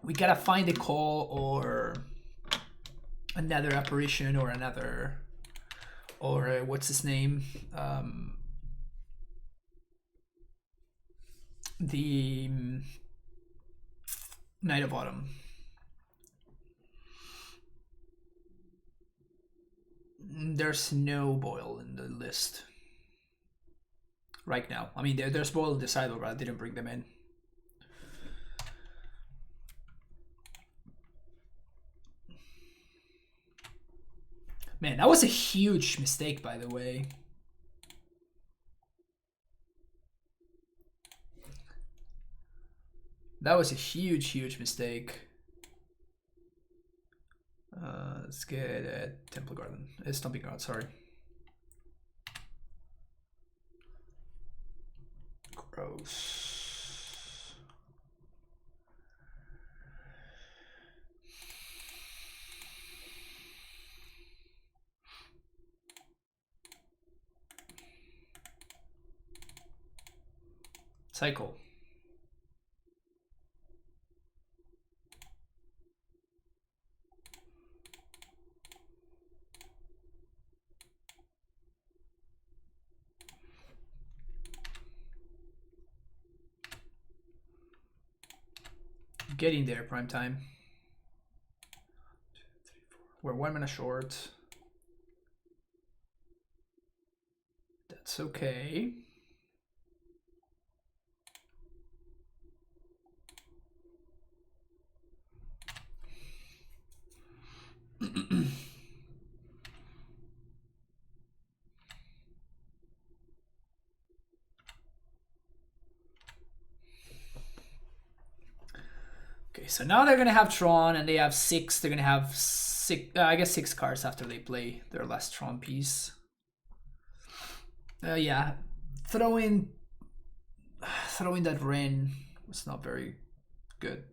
[SPEAKER 1] We gotta find a call or another apparition or another, or what's his name? The Knight of Autumn. There's no Boil in the list right now. I mean, there's Boil in the side, but I didn't bring them in. Man, that was a huge mistake, by the way. That was a huge mistake. Let's get Temple Garden. Stomping Ground, sorry. Gross. Cycle. Getting there, prime time. We're 1 minute short. That's okay. Okay, so now they're gonna have Tron, and they have 6. They're gonna have 6. I guess 6 cards after they play their last Tron piece. Yeah, throwing that Wrenn was not very good.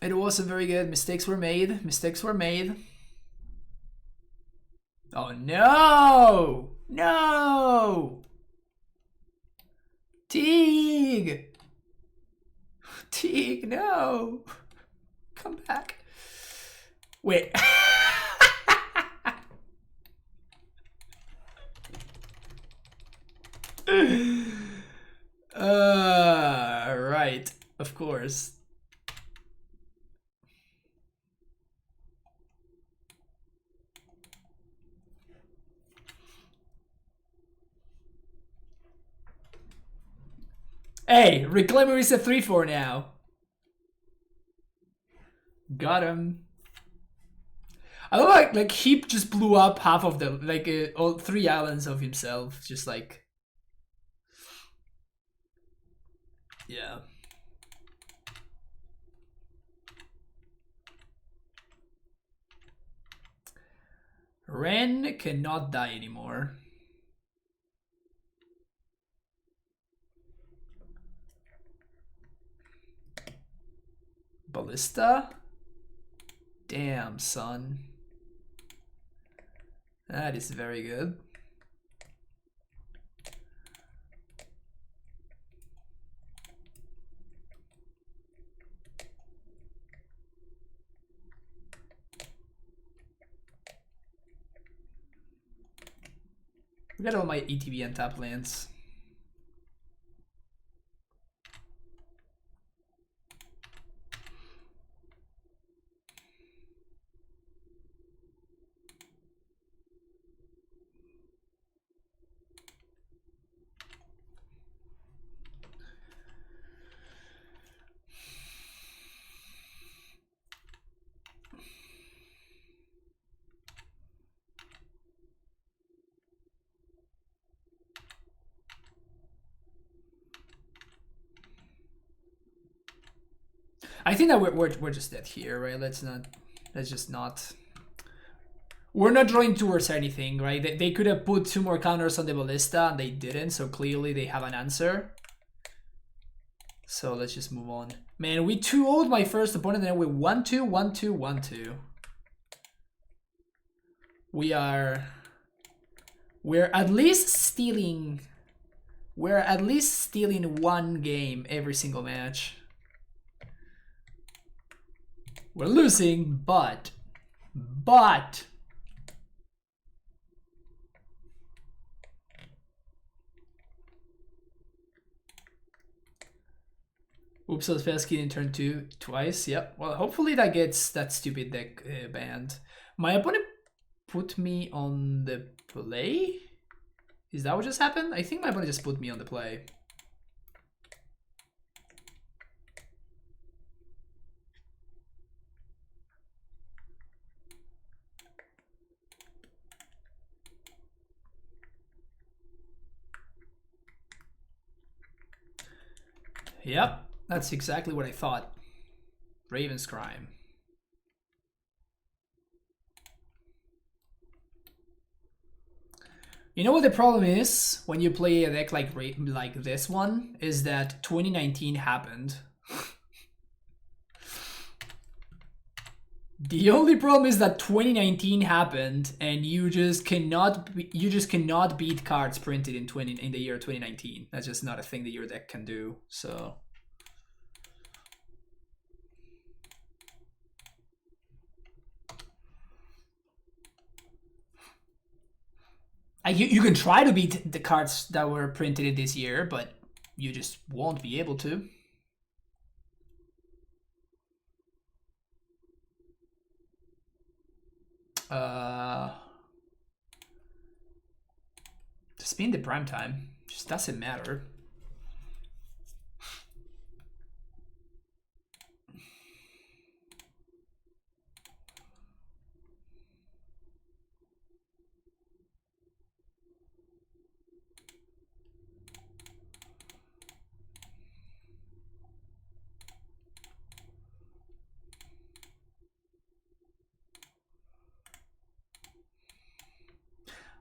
[SPEAKER 1] It wasn't very good. Mistakes were made. Mistakes were made. Oh no! No! Teague! Teague, no! Come back. Wait. Right. Of course. Hey, WrennClaimer is a 3/4 now. Got him. I love like he just blew up half of the all 3 islands of himself, just like, yeah. Wrenn cannot die anymore. Ballista? Damn, son. That is very good. We got all my ETB and tap lands. I think that we're just dead here, right? Let's just not. We're not drawing towards anything, right? They could have put 2 more counters on the ballista and they didn't, so clearly they have an answer. So let's just move on. Man, we 2-0'd my first opponent and then we 1-2, 1-2, 1-2. We're at least stealing. We're at least stealing 1 game every single match. We're losing, but. Oops, I was Peskin in turn 2 twice. Yep. Well, hopefully that gets that stupid deck banned. My opponent put me on the play? Is that what just happened? I think my opponent just put me on the play. Yep, that's exactly what I thought. Raven's Crime. You know what the problem is when you play a deck like this one is that 2019 happened. The only problem is that 2019 happened, and you just cannot beat cards printed in the year 2019. That's just not a thing that your deck can do. So. You can try to beat the cards that were printed in this year, but you just won't be able to. Spin the prime time just doesn't matter.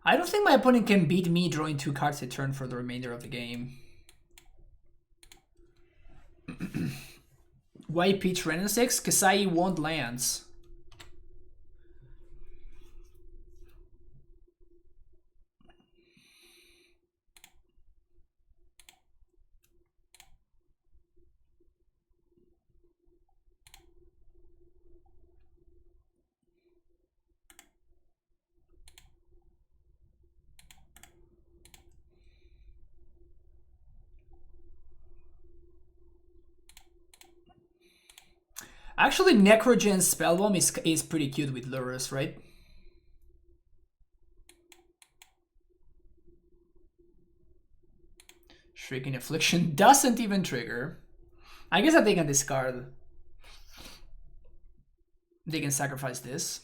[SPEAKER 1] I don't think my opponent can beat me drawing 2 cards a turn for the remainder of the game. Why pitch Ren 6? Because I want lands. Actually, Necrogen Spellbomb is pretty cute with Lurrus, right? Shrieking Affliction doesn't even trigger. I guess that they can discard. They can sacrifice this.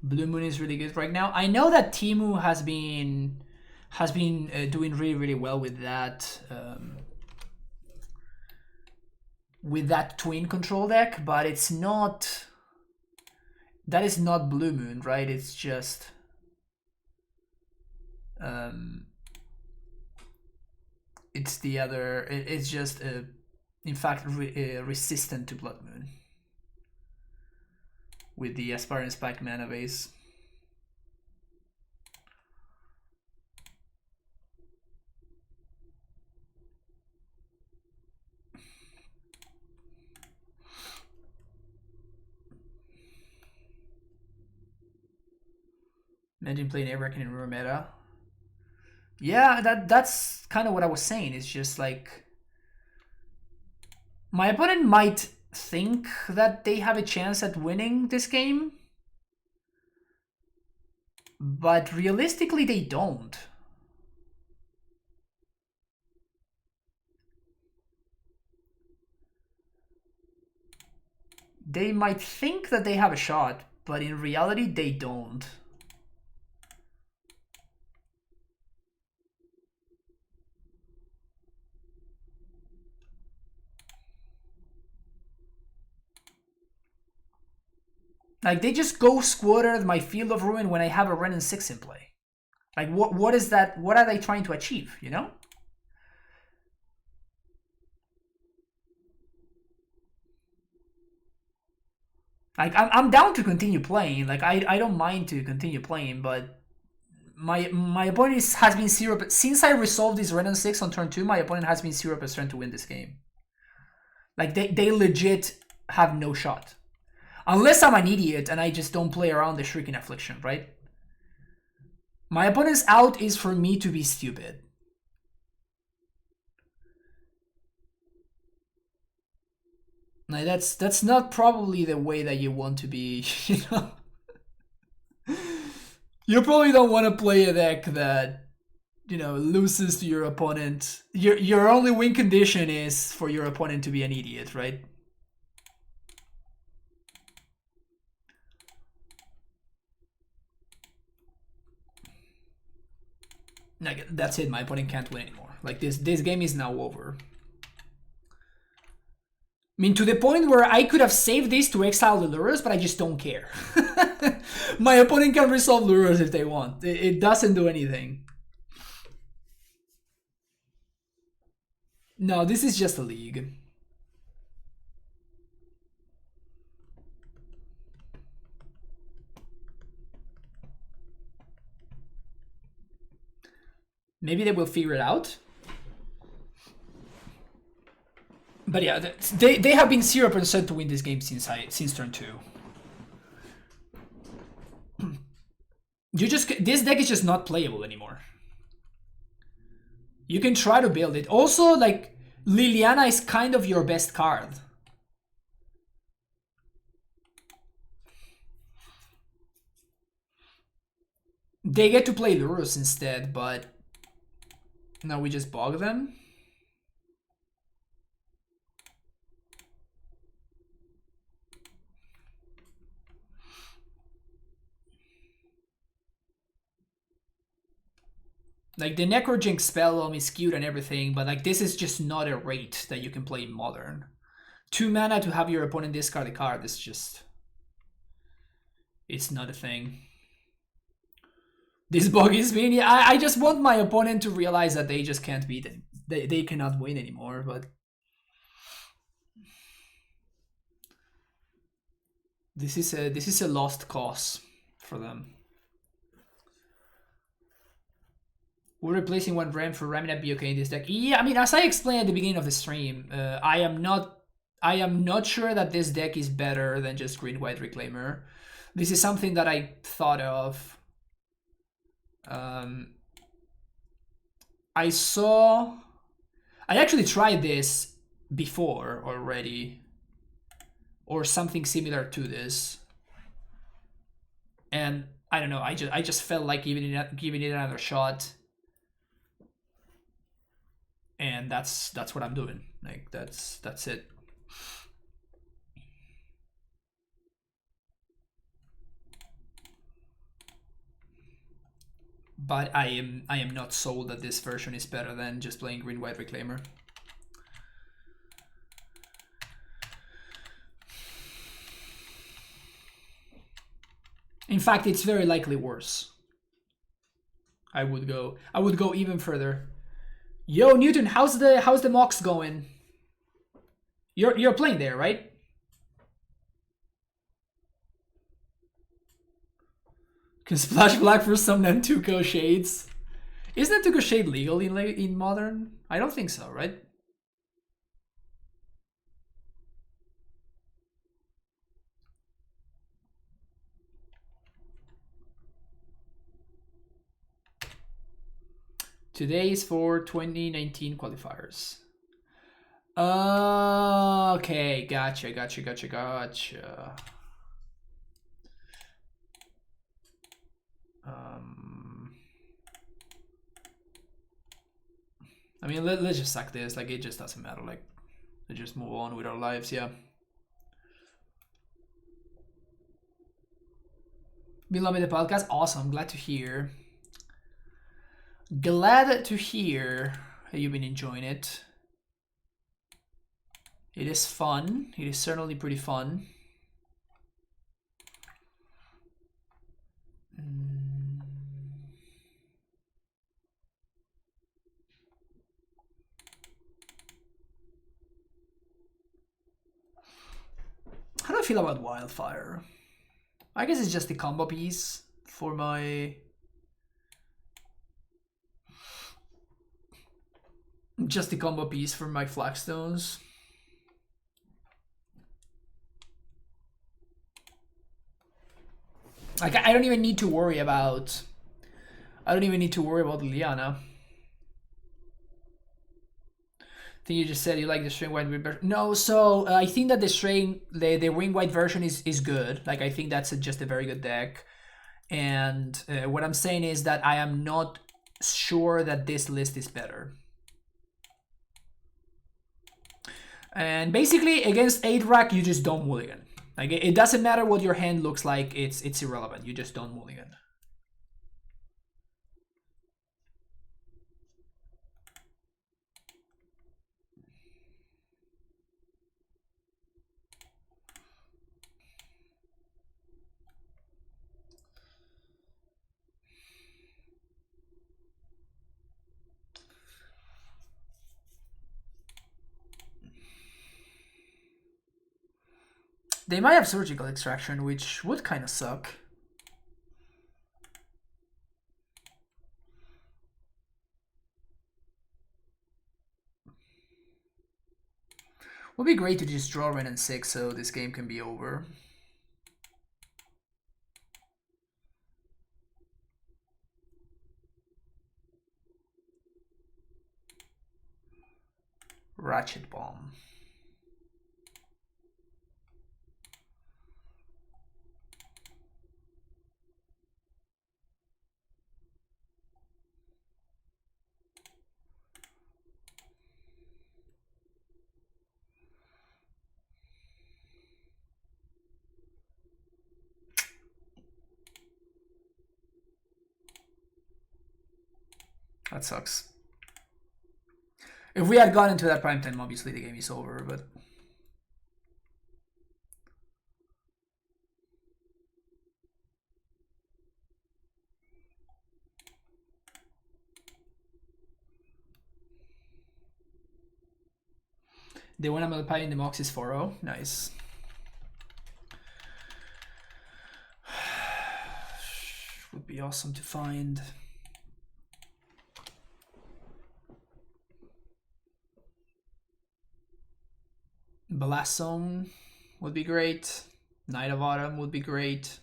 [SPEAKER 1] Blue Moon is really good right now. I know that Timu has been doing really well with that twin control deck, but it's not. That is not Blue Moon, right? It's just. It's the other. It's just in fact resistant to Blood Moon. With the Aspirant Spike mana base. Imagine playing Airwreck in Rure meta. Yeah, that's kind of what I was saying. It's just like my opponent might think that they have a chance at winning this game, but realistically they don't. They might think that they have a shot, but in reality they don't. Like, they just go squatter my Field of Ruin when I have a Wrenn 6 in play. Like, what is that? What are they trying to achieve, you know? Like, I'm down to continue playing. Like, I don't mind to continue playing, but my opponent has been 0%. Since I resolved this Wrenn 6 on turn 2, my opponent has been 0% to win this game. Like, they legit have no shot. Unless I'm an idiot and I just don't play around the Shrieking Affliction, right? My opponent's out is for me to be stupid. Like, that's not probably the way that you want to be, you know? You probably don't want to play a deck that, you know, loses to your opponent. Your only win condition is for your opponent to be an idiot, right? Like, that's it, my opponent can't win anymore. Like, this game is now over. I mean, to the point where I could have saved this to exile the Lurrus, but I just don't care. My opponent can resolve Lurrus if they want. It doesn't do anything. No, this is just a league. Maybe they will figure it out. But yeah, they have been 0% to win this game since turn 2. This deck is just not playable anymore. You can try to build it. Also, like, Liliana is kind of your best card. They get to play Lurrus instead, but now we just bog them. Like, the Necrojinx spell is cute and everything, but like, this is just not a rate that you can play in Modern. 2 mana to have your opponent discard a card is just... it's not a thing. This bug is mean. Yeah, I just want my opponent to realize that they just can't beat it. They cannot win anymore, but... This is a lost cause for them. We're replacing one Ram for Ramina be okay in this deck. Yeah, I mean, as I explained at the beginning of the stream, I am not sure that this deck is better than just green-white Reclaimer. This is something that I thought of. I actually tried this before already, or something similar to this, and I don't know. I just felt like giving it another shot. And that's what I'm doing. Like, that's it. But I am not sold that this version is better than just playing green-white Reclaimer. In fact, it's very likely worse. I would go even further. Yo, Newton, how's the Mox going? You're playing there, right? Can splash black for some Nantuko shades. Is Nantuko shade legal in Modern? I don't think so, right? Today is for 2019 qualifiers. Okay, gotcha. I mean, let's just suck this. Like, it just doesn't matter. Like, let's just move on with our lives. Yeah. Been loving the podcast. Awesome. Glad to hear. Glad to hear you've been enjoying it. It is fun. It is certainly pretty fun. How do I feel about Wildfire? I guess it's just the combo piece for my... just the combo piece for my Flagstones. Like, I don't even need to worry about... Liliana. I think you just said you like the string white version. No, so I think that the ring white version is good. Like, I think that's just a very good deck. And what I'm saying is that I am not sure that this list is better. And basically, against 8-rack, you just don't mulligan. Like, it doesn't matter what your hand looks like, it's irrelevant. You just don't mulligan. They might have surgical extraction, which would kind of suck. Would be great to just draw Wrenn and 6 so this game can be over. Ratchet Bomb. That sucks. If we had gone into that prime time, obviously the game is over, but... They want a Malpie in the Moxie's 4-0. Nice. Would be awesome to find. Blast Zone would be great. Night of Autumn would be great.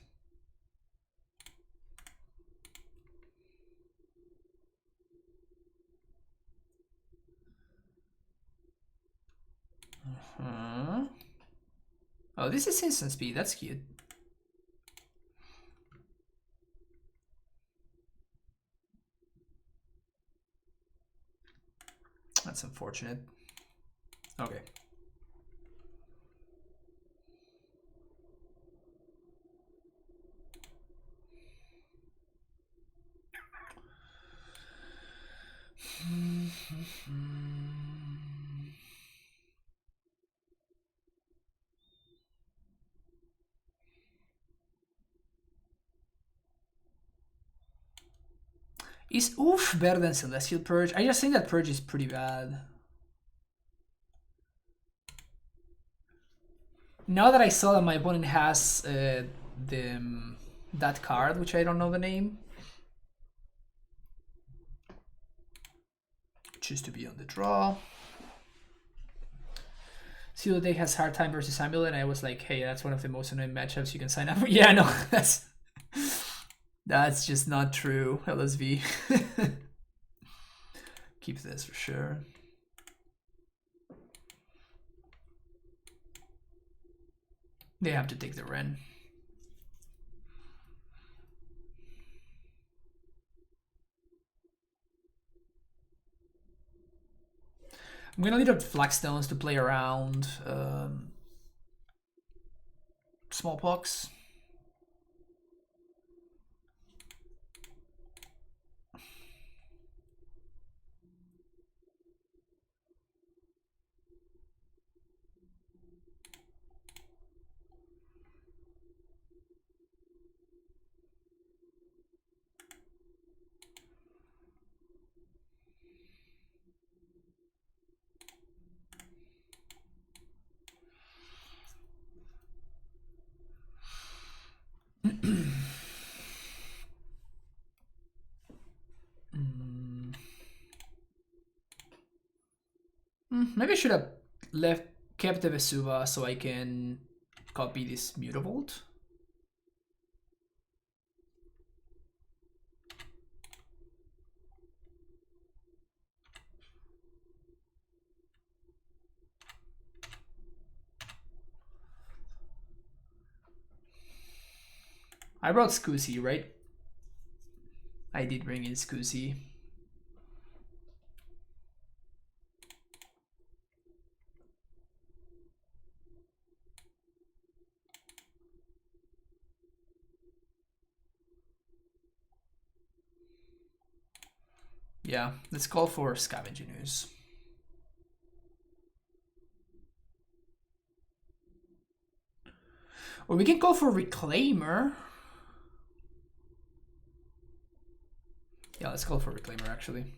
[SPEAKER 1] Oh, this is instant speed. That's cute. That's unfortunate. Okay. Is Oof better than Celestial Purge? I just think that Purge is pretty bad. Now that I saw that my opponent has that card, which I don't know the name. Choose to be on the draw. See what deck has hard time versus Amulet, and I was like, hey, that's one of the most annoying matchups you can sign up for. Yeah, no, that's just not true, LSV. Keep this for sure. They have to take the Wrenn. I'm gonna leave up Flagstones to play around Smallpox. Maybe I should have kept the Vesuva so I can copy this Mutavolt. I brought Scoozy, right? I did bring in Scoozy. Yeah, let's call for Scavenging Ooze. Or we can call for Reclaimer. Yeah, let's call for Reclaimer actually.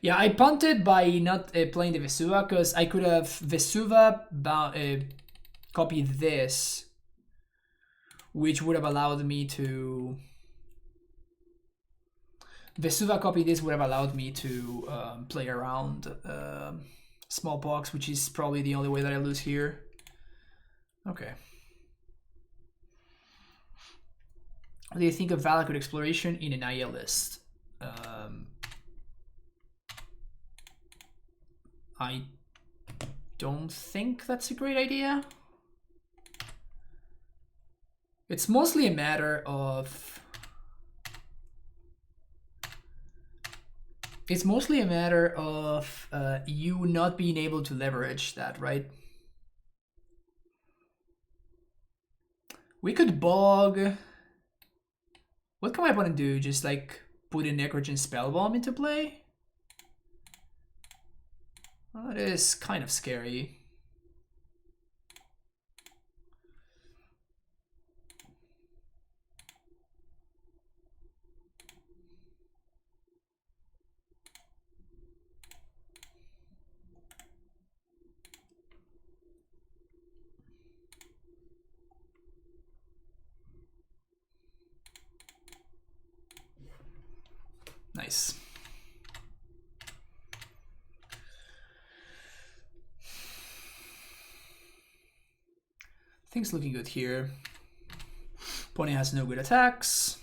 [SPEAKER 1] Yeah, I punted by not playing the Vesuva because I could have Vesuva copied this, which would have allowed me to... Vesuva copy this would have allowed me to play around Smallpox, which is probably the only way that I lose here. Okay. What do you think of Valakut Exploration in a Naya list? I don't think that's a great idea. It's mostly a matter of... It's mostly a matter of you not being able to leverage that, right? We could bog... What can my opponent do? Just like put a Necrogen Spellbomb into play? Well, that is kind of scary. Nice. Things looking good here. Pony has no good attacks.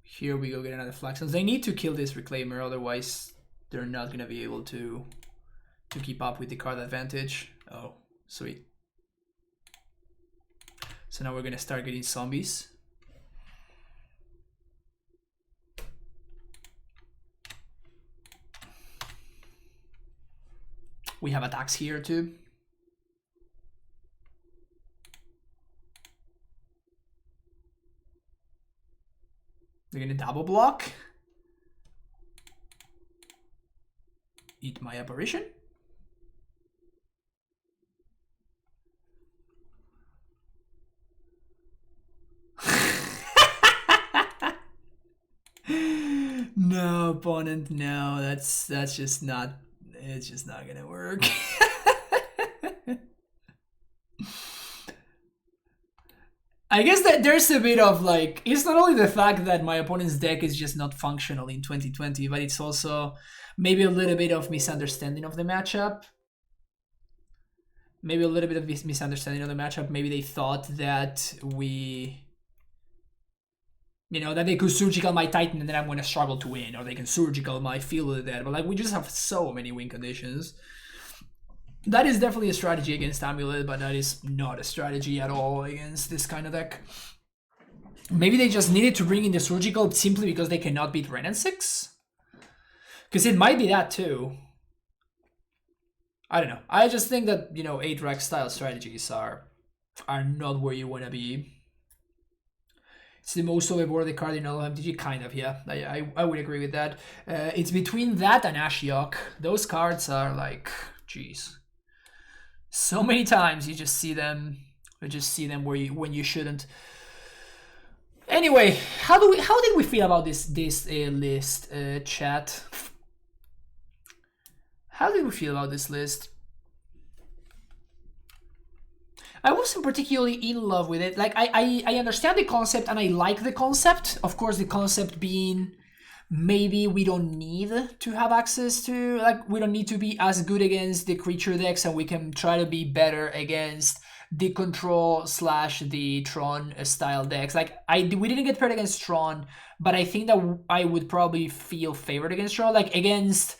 [SPEAKER 1] Here we go get another Flaxlands. They need to kill this Reclaimer, otherwise they're not gonna be able to keep up with the card advantage. Oh, sweet. So now we're gonna start getting zombies. We have attacks here too. They're gonna double block. Eat my apparition. No, opponent, no, that's just not, it's just not gonna work. I guess that there's a bit of like, it's not only the fact that my opponent's deck is just not functional in 2020, but it's also maybe a little bit of misunderstanding of the matchup. Maybe a little bit of misunderstanding of the matchup. Maybe they thought that that they could surgical my Titan and then I'm going to struggle to win, or they can surgical my Field of the Dead. But like, we just have so many win conditions. That is definitely a strategy against Amulet, but that is not a strategy at all against this kind of deck. Maybe they just needed to bring in the surgical simply because they cannot beat Wrenn and 6? Because it might be that too. I don't know. I just think that, 8-rack style strategies are not where you want to be. It's the most overboarded card in all of MTG, kind of, yeah. I would agree with that. It's between that and Ashiok. Those cards are like, jeez. So many times you just see them when you shouldn't. Anyway, how did we feel about this list, chat? How did we feel about this list? I wasn't particularly in love with it. Like, I understand the concept and I like the concept. Of course, the concept being maybe we don't need to have access to, like, we don't need to be as good against the creature decks and we can try to be better against the control / the Tron style decks. Like, we didn't get paired against Tron, but I think that I would probably feel favored against Tron. Like, against,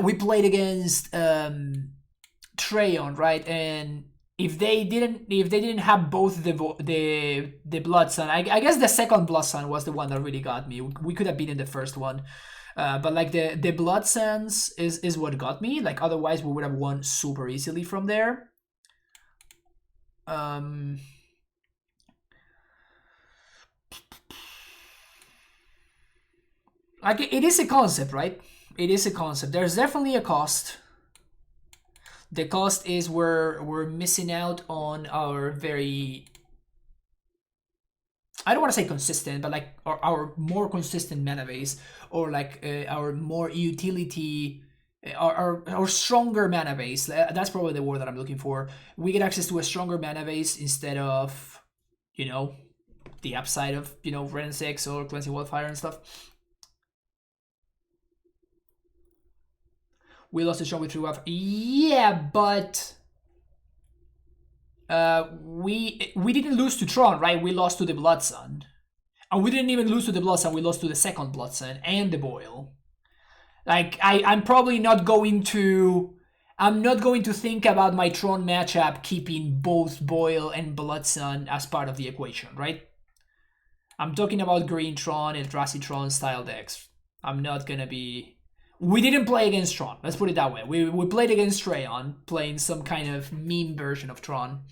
[SPEAKER 1] we played against Treon, right? And if they didn't have both the Blood Sun, I guess the second Blood Sun was the one that really got me. We could have beaten the first one, but like the Blood Suns is what got me. Like, otherwise we would have won super easily from there. Like, it is a concept, right? It is a concept. There's definitely a cost. The cost is we're missing out on our very, I don't want to say consistent, but like our more consistent mana base, or like our more utility, our stronger mana base. That's probably the word that I'm looking for. We get access to a stronger mana base instead of, you know, the upside of, you know, Ren 6 or Cleansing Wildfire and stuff. We lost a strong with 3 Wildfire. Yeah, but we didn't lose to Tron, right? We lost to the Blood Sun. And we didn't even lose to the Blood Sun, we lost to the second Blood Sun and the Boil. Like, I'm probably not going to... I'm not going to think about my Tron matchup keeping both Boil and Blood Sun as part of the equation, right? I'm talking about Green Tron and Eldrazi Tron style decks. I'm not gonna be... We didn't play against Tron, let's put it that way. We played against Rayon, playing some kind of meme version of Tron.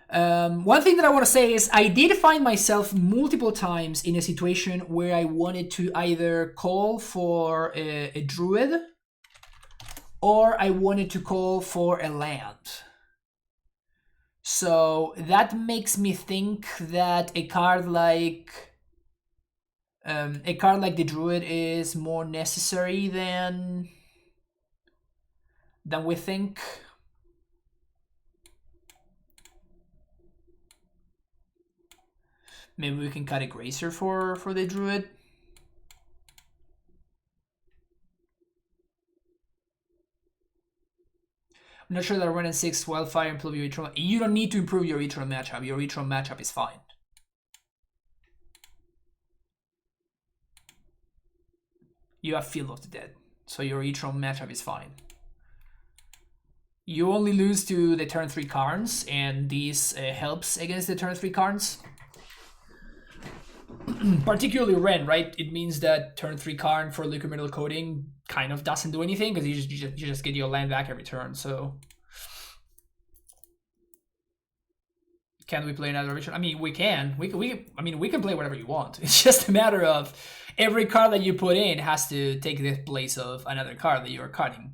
[SPEAKER 1] One thing that I want to say is I did find myself multiple times in a situation where I wanted to either call for a Druid or I wanted to call for a land. So that makes me think that a card like the Druid is more necessary than we think. Maybe we can cut a Grazer for the Druid. I'm not sure that Ren and 6 Wildfire improve your Etron. You don't need to improve your Etron matchup. Your Etron matchup is fine. You have Field of the Dead, so your Etron matchup is fine. You only lose to the turn 3 Karns, and this helps against the turn 3 Karns. Particularly Ren, right? It means that turn 3 Karn for Liquid Metal Coating kind of doesn't do anything because you just get your land back every turn. So can we play another Etron? I mean, we can. We can play whatever you want. It's just a matter of every card that you put in has to take the place of another card that you are cutting,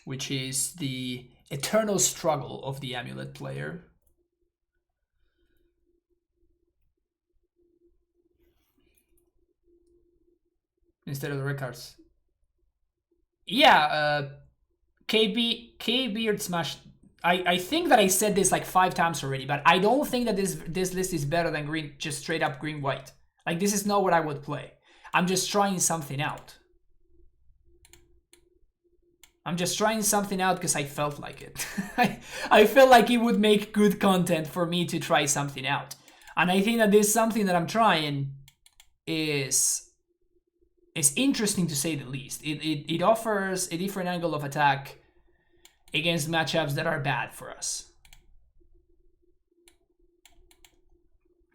[SPEAKER 1] which is the eternal struggle of the Amulet player. Instead of the red cards. Yeah, K-Beard Smash. I think that I said this like 5 times already, but I don't think that this list is better than green, just straight up green-white. Like, this is not what I would play. I'm just trying something out. I'm just trying something out because I felt like it. I felt like it would make good content for me to try something out. And I think that this something that I'm trying is interesting to say the least. It offers a different angle of attack against matchups that are bad for us.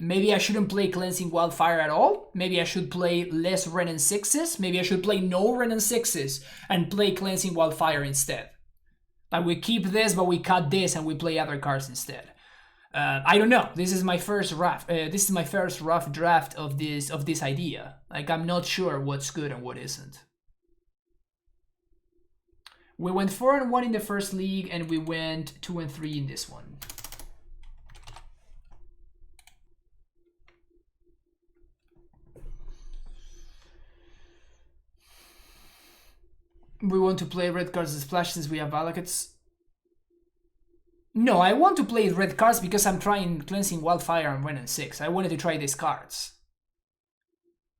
[SPEAKER 1] Maybe I shouldn't play Cleansing Wildfire at all. Maybe I should play less Ren and 6s. Maybe I should play no Ren and 6s and play Cleansing Wildfire instead. Like, we keep this, but we cut this and we play other cards instead. I don't know. This is my first rough. This is my first rough draft of this idea. Like, I'm not sure what's good and what isn't. We went 4-1 in the first league, and we went 2-3 in this one. We want to play red cards as splash since we have Valakuts. No, I want to play red cards because I'm trying Cleansing Wildfire and Ren and 6. I wanted to try these cards.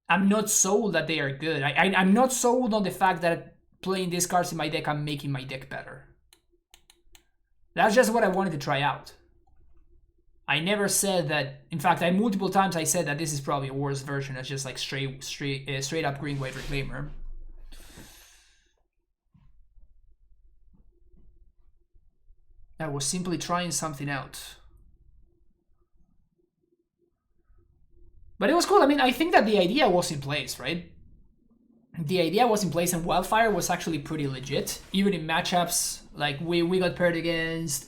[SPEAKER 1] I'm not sold that they are good. I'm not sold on the fact that playing these cards in my deck, I'm making my deck better. That's just what I wanted to try out. I never said that. In fact, multiple times I said that this is probably a worse version. It's just like straight up green-white Reclaimer. I was simply trying something out. But it was cool. I mean, I think that the idea was in place, right? The idea was in place, and Wildfire was actually pretty legit. Even in matchups, like we got paired against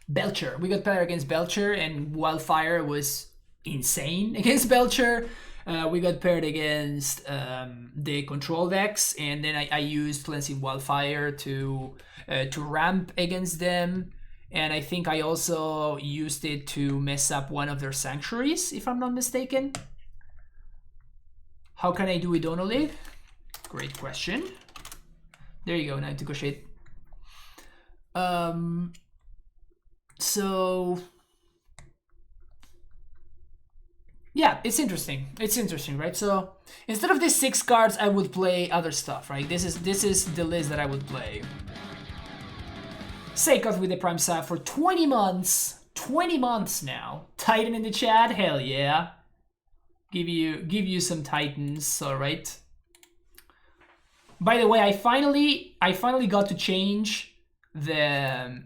[SPEAKER 1] Belcher. We got paired against Belcher, and Wildfire was insane against Belcher. We got paired against the control decks, and then I used Cleansing Wildfire to ramp against them. And I think I also used it to mess up one of their sanctuaries, if I'm not mistaken. How can I do it only? Great question. There you go, now to Gauchete. So yeah, it's interesting. It's interesting, right? So instead of these 6 cards, I would play other stuff, right? This is the list that I would play. Seikoth with the Prime Sap for 20 months. 20 months now. Titan in the chat, hell yeah. Give you some Titans, alright. By the way, I finally got to change the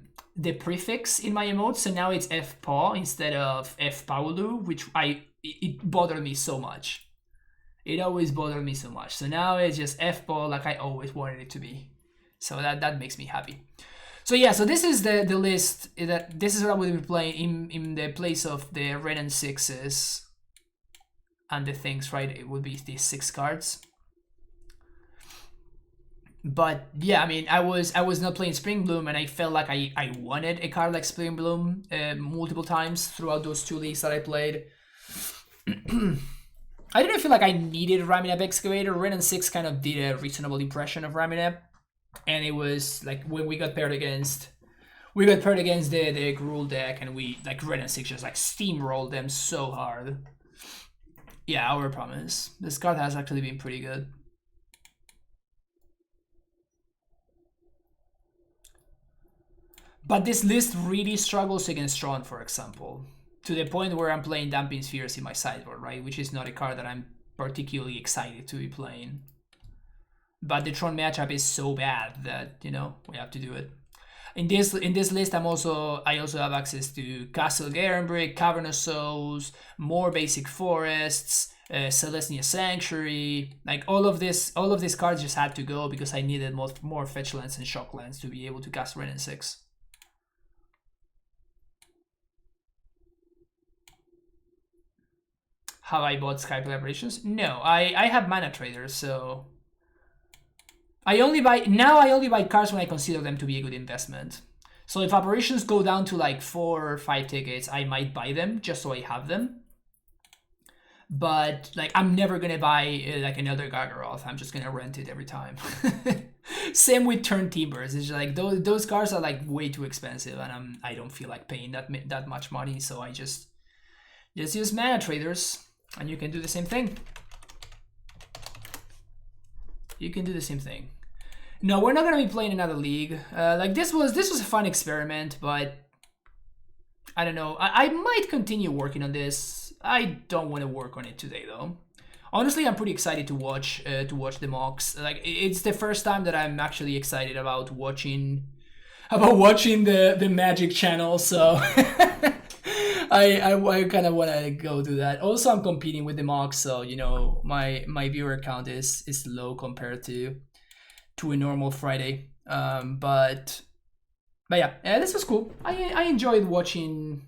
[SPEAKER 1] prefix in my emotes, so now it's F-Paw instead of F-Paulu, which it bothered me so much. It always bothered me so much. So now it's just F-Paw like I always wanted it to be. So that makes me happy. So yeah, so this is the list. This is what I will be playing in the place of the Ren and 6s and the things, right? It would be these 6 cards. But yeah, I mean, I was not playing Spring Bloom, and I felt like I wanted a card like Spring Bloom multiple times throughout those 2 leagues that I played. I didn't feel like I needed Ramineb Excavator. Ren and 6 kind of did a reasonable impression of Ramineb. And it was like when we got paired against the Gruul deck, and we like Ren and 6 just like steamrolled them so hard. Yeah, our promise. This card has actually been pretty good. But this list really struggles against Tron, for example, to the point where I'm playing Damping Spheres in my sideboard, right? Which is not a card that I'm particularly excited to be playing. But the Tron matchup is so bad that, you know, we have to do it. In this list, I also have access to Castle Garenbrick, Cavernous Souls, more basic forests, Celestia Sanctuary. Like all of these cards just had to go because I needed more fetch lands and shock lands to be able to cast Ren and 6. Have I bought Sky Collaborations? No, I have Mana Traders, so I only buy cards when I consider them to be a good investment. So if operations go down to like 4 or 5 tickets, I might buy them just so I have them. But like I'm never gonna buy like another Gargaroth. I'm just gonna rent it every time. Same with Turn Timbers. It's like those cards are like way too expensive, and I don't feel like paying that much money. So I just use Mana Traders, and you can do the same thing. You can do the same thing. No, we're not gonna be playing another league. Like this was a fun experiment, but I don't know. I might continue working on this. I don't want to work on it today though. Honestly, I'm pretty excited to watch the mocks. Like it's the first time that I'm actually excited about watching the Magic channel. So I kind of want to go do that. Also, I'm competing with the mocks, so you know my viewer count is low compared to a normal Friday. But yeah, this was cool. I enjoyed watching.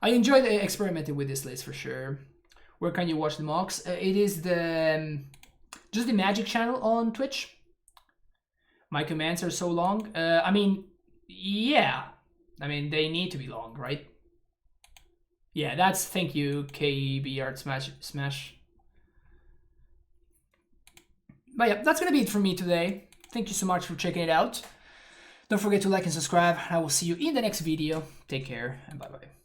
[SPEAKER 1] I enjoyed experimenting with this list for sure. Where can you watch the mocks? It is just the Magic channel on Twitch. My commands are so long. I mean, yeah. I mean, they need to be long, right? Yeah, that's thank you, KB Art Smash. But yeah, that's gonna be it for me today. Thank you so much for checking it out. Don't forget to like and subscribe. I will see you in the next video. Take care and bye bye.